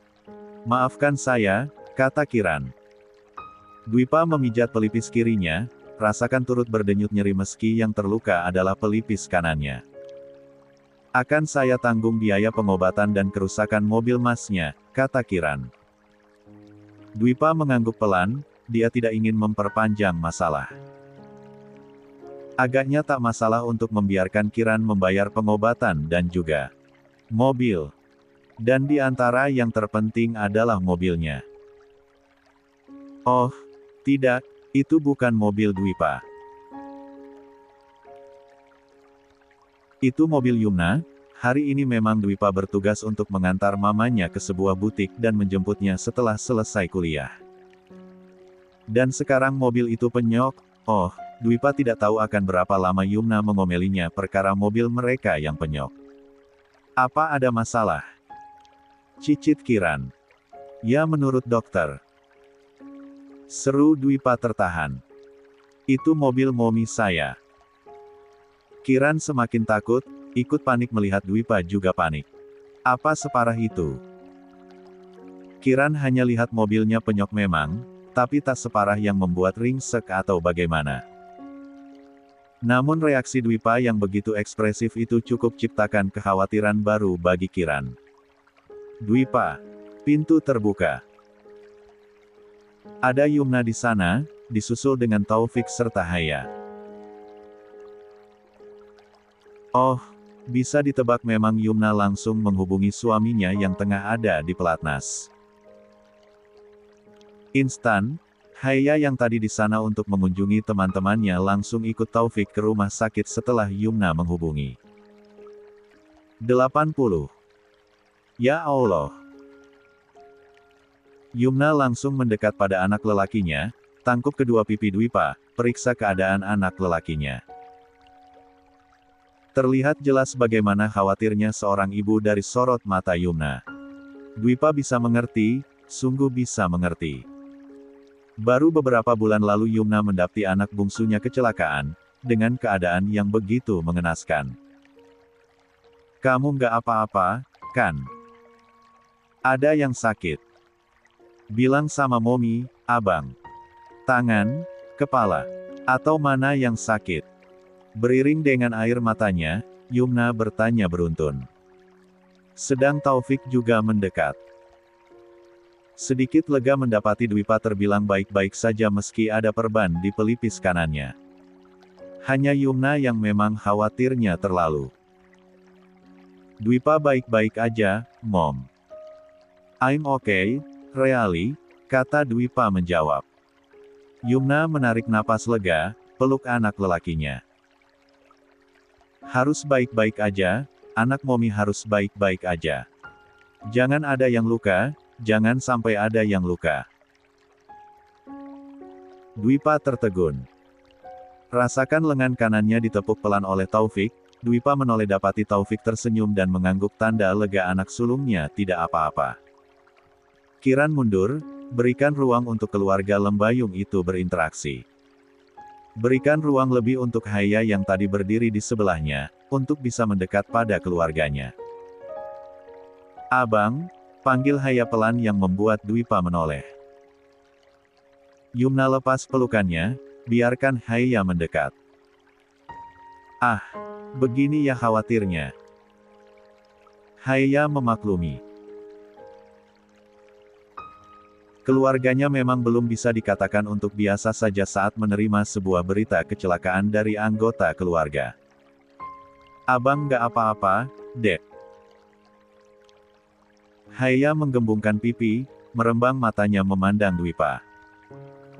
Maafkan saya," kata Kiran. Dwipa memijat pelipis kirinya, rasakan turut berdenyut nyeri meski yang terluka adalah pelipis kanannya. "Akan saya tanggung biaya pengobatan dan kerusakan mobil Masnya," kata Kiran. Dwipa mengangguk pelan, dia tidak ingin memperpanjang masalah. Agaknya tak masalah untuk membiarkan Kiran membayar pengobatan dan juga mobil. Dan di antara yang terpenting adalah mobilnya. Oh, tidak, itu bukan mobil Dwipa. Itu mobil Yumna. Hari ini memang Dwipa bertugas untuk mengantar mamanya ke sebuah butik dan menjemputnya setelah selesai kuliah. Dan sekarang mobil itu penyok. Oh, Dwipa tidak tahu akan berapa lama Yumna mengomelinya perkara mobil mereka yang penyok. "Apa ada masalah?" cicit Kiran. "Ya menurut dokter," seru Dwipa tertahan. "Itu mobil momi saya." Kiran semakin takut, ikut panik melihat Dwipa juga panik. Apa separah itu? Kiran hanya lihat mobilnya penyok memang, tapi tak separah yang membuat ringsek atau bagaimana. Namun reaksi Dwipa yang begitu ekspresif itu cukup ciptakan kekhawatiran baru bagi Kiran. "Dwipa." Pintu terbuka. Ada Yumna di sana, disusul dengan Taufik serta Haya. Oh, bisa ditebak memang Yumna langsung menghubungi suaminya yang tengah ada di pelatnas. Instan, Haya yang tadi di sana untuk mengunjungi teman-temannya langsung ikut Taufik ke rumah sakit setelah Yumna menghubungi. 80. Ya Allah. Yumna langsung mendekat pada anak lelakinya, tangkup kedua pipi Dwipa, periksa keadaan anak lelakinya. Terlihat jelas bagaimana khawatirnya seorang ibu dari sorot mata Yumna. Dwipa bisa mengerti, sungguh bisa mengerti. Baru beberapa bulan lalu Yumna mendapati anak bungsunya kecelakaan, dengan keadaan yang begitu mengenaskan. "Kamu nggak apa-apa, kan? Ada yang sakit? Bilang sama Momi, Abang. Tangan, kepala, atau mana yang sakit?" Beriring dengan air matanya, Yumna bertanya beruntun. Sedang Taufik juga mendekat. Sedikit lega mendapati Dwipa terbilang baik-baik saja meski ada perban di pelipis kanannya. Hanya Yumna yang memang khawatirnya terlalu. Dwipa baik-baik aja, Mom. I'm okay, really, kata Dwipa menjawab. Yumna menarik napas lega, peluk anak lelakinya. Harus baik-baik aja, anak Mommy harus baik-baik aja. Jangan ada yang luka, jangan sampai ada yang luka. Dwipa tertegun. Rasakan lengan kanannya ditepuk pelan oleh Taufik, Dwipa menoleh dapati Taufik tersenyum dan mengangguk tanda lega anak sulungnya tidak apa-apa. Kiran mundur, berikan ruang untuk keluarga lembayung itu berinteraksi. Berikan ruang lebih untuk Haya yang tadi berdiri di sebelahnya, untuk bisa mendekat pada keluarganya. Abang, panggil Haya pelan yang membuat Dwipa menoleh. Yumna lepas pelukannya, biarkan Haya mendekat. Ah, begini ya khawatirnya. Haya memaklumi. Keluarganya memang belum bisa dikatakan untuk biasa saja saat menerima sebuah berita kecelakaan dari anggota keluarga. Abang gak apa-apa, Dek. Haya menggembungkan pipi, merembang matanya memandang Dwipa.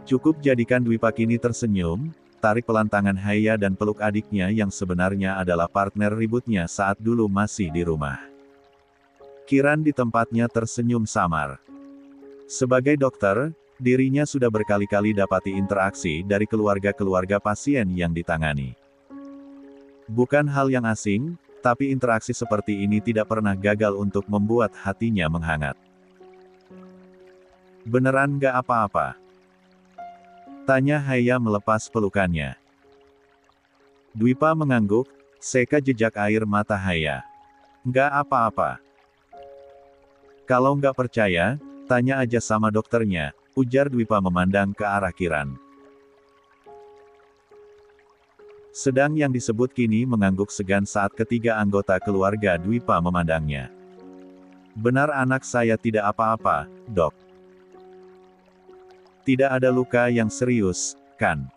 Cukup jadikan Dwipa kini tersenyum, tarik pelan tangan Haya dan peluk adiknya yang sebenarnya adalah partner ributnya saat dulu masih di rumah. Kiran di tempatnya tersenyum samar. Sebagai dokter, dirinya sudah berkali-kali dapati interaksi dari keluarga-keluarga pasien yang ditangani. Bukan hal yang asing, tapi interaksi seperti ini tidak pernah gagal untuk membuat hatinya menghangat. Beneran gak apa-apa? Tanya Haya melepas pelukannya. Dwipa mengangguk, seka jejak air mata Haya. Gak apa-apa. Kalau nggak percaya, tanya aja sama dokternya, ujar Dwipa memandang ke arah Kiran. Sedang yang disebut kini mengangguk segan saat ketiga anggota keluarga Dwipa memandangnya. Benar anak saya tidak apa-apa, Dok. Tidak ada luka yang serius, kan?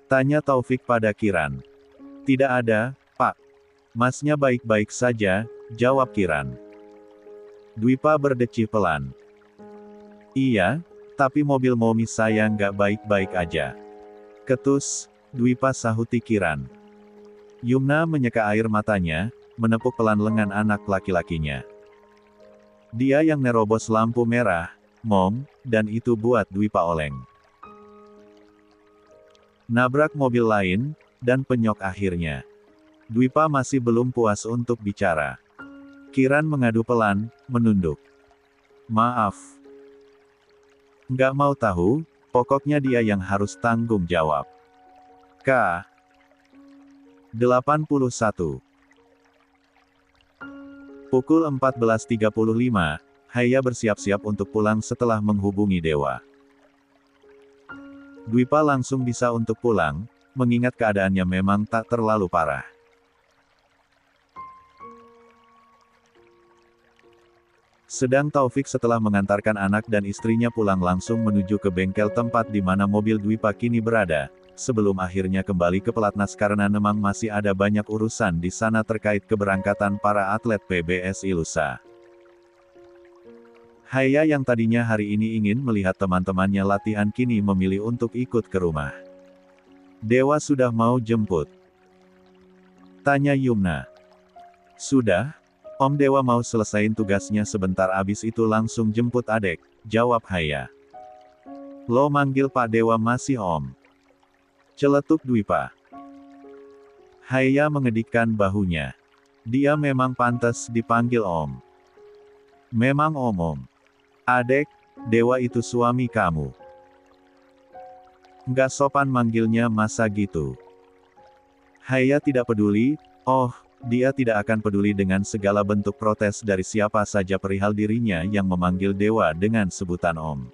Tanya Taufik pada Kiran. Tidak ada, Pak. Masnya baik-baik saja, jawab Kiran. Dwipa berdecih pelan. Iya, tapi mobil Mommy saya nggak baik-baik aja. Ketus, Dwipa sahuti Kiran. Yumna menyeka air matanya, menepuk pelan lengan anak laki-lakinya. Dia yang nerobos lampu merah, Mom, dan itu buat Dwipa oleng. Nabrak mobil lain, dan penyok akhirnya. Dwipa masih belum puas untuk bicara. Kiran mengadu pelan, menunduk. Maaf. Nggak mau tahu, pokoknya dia yang harus tanggung jawab. K. 81. Pukul 14.35, Haya bersiap-siap untuk pulang setelah menghubungi Dewa. Dwipa langsung bisa untuk pulang, mengingat keadaannya memang tak terlalu parah. Sedang Taufik setelah mengantarkan anak dan istrinya pulang langsung menuju ke bengkel tempat di mana mobil Dwipa kini berada, sebelum akhirnya kembali ke pelatnas karena memang masih ada banyak urusan di sana terkait keberangkatan para atlet PBSI lusa. Haya yang tadinya hari ini ingin melihat teman-temannya latihan kini memilih untuk ikut ke rumah. Dewa sudah mau jemput? Tanya Yumna. Sudah. Om Dewa mau selesain tugasnya sebentar abis itu langsung jemput adek, jawab Haya. Lo manggil Pak Dewa masih Om? Celetuk Dwipa. Haya mengedikkan bahunya. Dia memang pantas dipanggil Om. Memang Om. Adek, Dewa itu suami kamu. Nggak sopan manggilnya masa gitu. Haya tidak peduli, dia tidak akan peduli dengan segala bentuk protes dari siapa saja perihal dirinya yang memanggil Dewa dengan sebutan Om.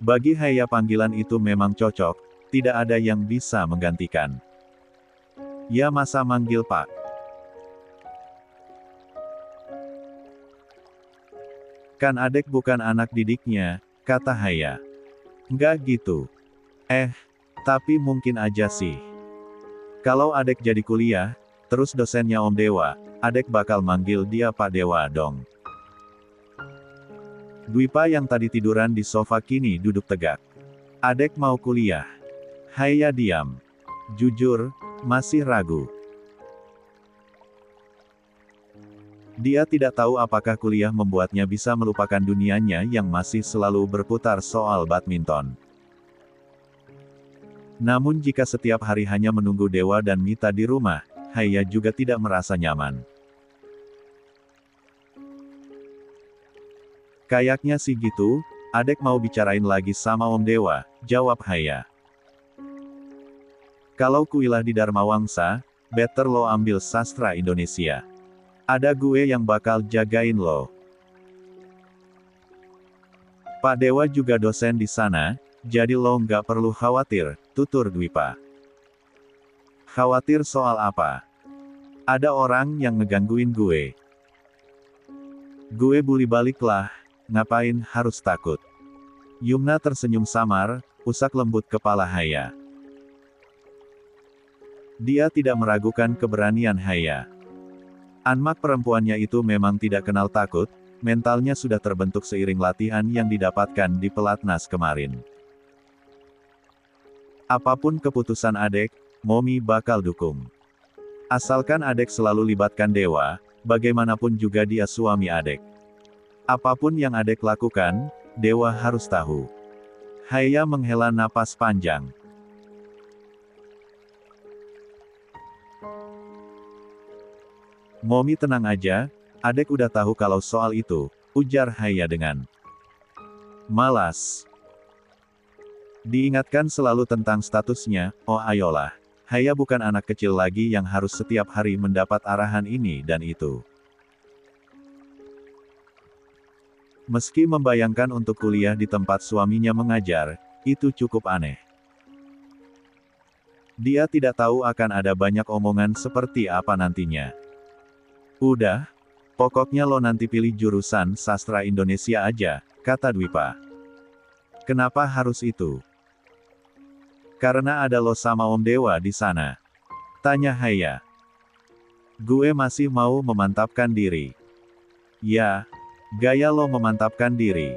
Bagi Haya panggilan itu memang cocok, tidak ada yang bisa menggantikan. Ya masa manggil Pak. Kan adek bukan anak didiknya, kata Haya. Nggak gitu. Tapi mungkin aja sih. Kalau adek jadi kuliah, terus dosennya Om Dewa, adek bakal manggil dia Pak Dewa dong. Dwipa yang tadi tiduran di sofa kini duduk tegak. Adek mau kuliah. Haya diam. Jujur, masih ragu. Dia tidak tahu apakah kuliah membuatnya bisa melupakan dunianya yang masih selalu berputar soal badminton. Namun jika setiap hari hanya menunggu Dewa dan Mita di rumah, Haya juga tidak merasa nyaman. Kayaknya sih gitu, adek mau bicarain lagi sama Om Dewa, jawab Haya. Kalau kuliah di Dharma Wangsa, better lo ambil sastra Indonesia. Ada gue yang bakal jagain lo. Pak Dewa juga dosen di sana, jadi lo nggak perlu khawatir, tutur Dwipa. Khawatir soal apa? Ada orang yang ngegangguin gue. Gue bully balik lah, ngapain harus takut? Yumna tersenyum samar, usap lembut kepala Haya. Dia tidak meragukan keberanian Haya. Anak perempuannya itu memang tidak kenal takut, mentalnya sudah terbentuk seiring latihan yang didapatkan di pelatnas kemarin. Apapun keputusan adek, Momi bakal dukung. Asalkan adek selalu libatkan Dewa, bagaimanapun juga dia suami adek. Apapun yang adek lakukan, Dewa harus tahu. Haya menghela napas panjang. Momi tenang aja, adek udah tahu kalau soal itu, ujar Haya dengan malas. Diingatkan selalu tentang statusnya, oh ayolah. Haya bukan anak kecil lagi yang harus setiap hari mendapat arahan ini dan itu. Meski membayangkan untuk kuliah di tempat suaminya mengajar, itu cukup aneh. Dia tidak tahu akan ada banyak omongan seperti apa nantinya. Udah, pokoknya lo nanti pilih jurusan sastra Indonesia aja, kata Dwipa. Kenapa harus itu? Karena ada lo sama Om Dewa di sana. Tanya Haya. Gue masih mau memantapkan diri. Ya, gaya lo memantapkan diri.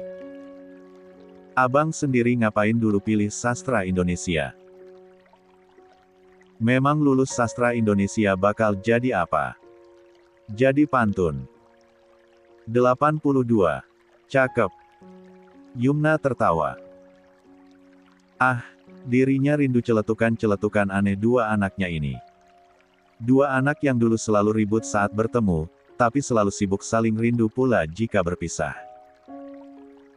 Abang sendiri ngapain dulu pilih sastra Indonesia? Memang lulus sastra Indonesia bakal jadi apa? Jadi pantun. 82. Cakep. Yumna tertawa. Dirinya rindu celetukan-celetukan aneh dua anaknya ini. Dua anak yang dulu selalu ribut saat bertemu, tapi selalu sibuk saling rindu pula jika berpisah.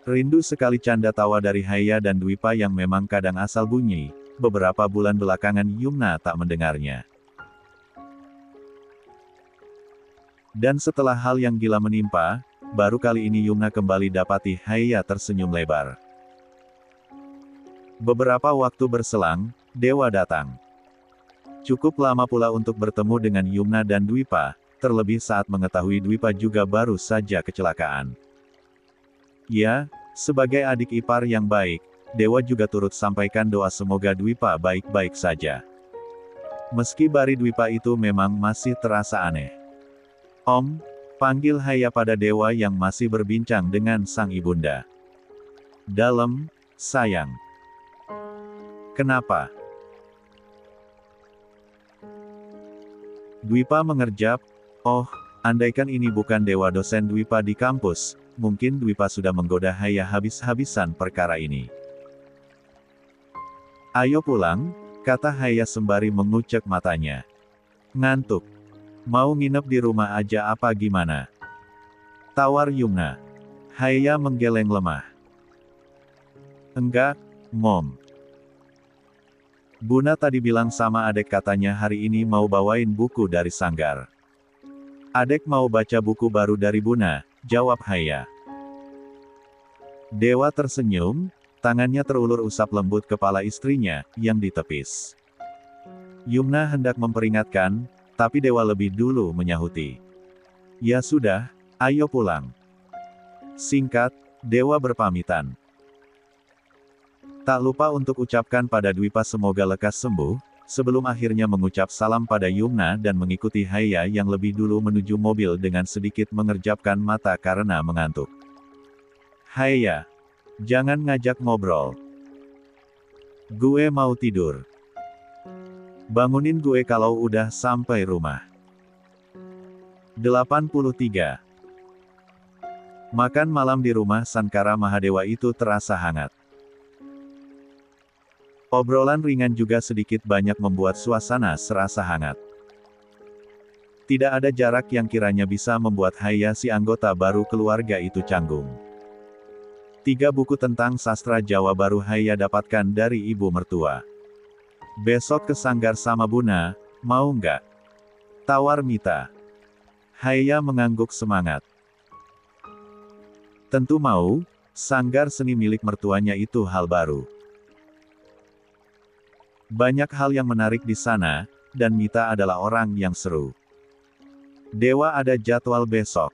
Rindu sekali canda tawa dari Haya dan Dwipa yang memang kadang asal bunyi, beberapa bulan belakangan Yumna tak mendengarnya. Dan setelah hal yang gila menimpa, baru kali ini Yumna kembali dapati Haya tersenyum lebar. Beberapa waktu berselang, Dewa datang. Cukup lama pula untuk bertemu dengan Yumna dan Dwipa, terlebih saat mengetahui Dwipa juga baru saja kecelakaan. Ya, sebagai adik ipar yang baik, Dewa juga turut sampaikan doa semoga Dwipa baik-baik saja. Meski bari Dwipa itu memang masih terasa aneh. Om, panggil Haya pada Dewa yang masih berbincang dengan sang ibunda. Dalam, sayang. Kenapa? Dwipa mengerjap, oh, andaikan ini bukan Dewa dosen Dwipa di kampus, mungkin Dwipa sudah menggoda Haya habis-habisan perkara ini. Ayo pulang, kata Haya sembari mengucek matanya. Ngantuk. Mau nginep di rumah aja apa gimana? Tawar Yumna. Haya menggeleng lemah. Enggak, Mom. Buna tadi bilang sama adek katanya hari ini mau bawain buku dari sanggar. Adek mau baca buku baru dari Buna, jawab Haya. Dewa tersenyum, tangannya terulur usap lembut kepala istrinya, yang ditepis. Yumna hendak memperingatkan, tapi Dewa lebih dulu menyahuti. Ya sudah, ayo pulang. Singkat, Dewa berpamitan. Tak lupa untuk ucapkan pada Dwipa semoga lekas sembuh, sebelum akhirnya mengucap salam pada Yumna dan mengikuti Haya yang lebih dulu menuju mobil dengan sedikit mengerjapkan mata karena mengantuk. Haya, jangan ngajak ngobrol. Gue mau tidur. Bangunin gue kalau udah sampai rumah. 83. Makan malam di rumah Sankara Mahadewa itu terasa hangat. Obrolan ringan juga sedikit banyak membuat suasana serasa hangat. Tidak ada jarak yang kiranya bisa membuat Haya si anggota baru keluarga itu canggung. 3 buku tentang sastra Jawa baru Haya dapatkan dari ibu mertua. Besok ke Sanggar sama Buna, mau nggak? Tawar Mita. Haya mengangguk semangat. Tentu mau, sanggar seni milik mertuanya itu hal baru. Banyak hal yang menarik di sana, dan Mita adalah orang yang seru. Dewa ada jadwal besok?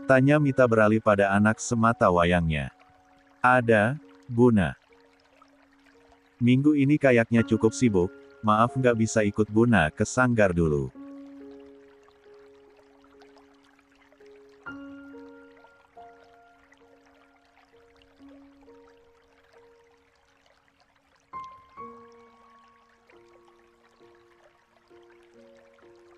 Tanya Mita beralih pada anak semata wayangnya. Ada, Buna. Minggu ini kayaknya cukup sibuk, maaf nggak bisa ikut Buna ke sanggar dulu.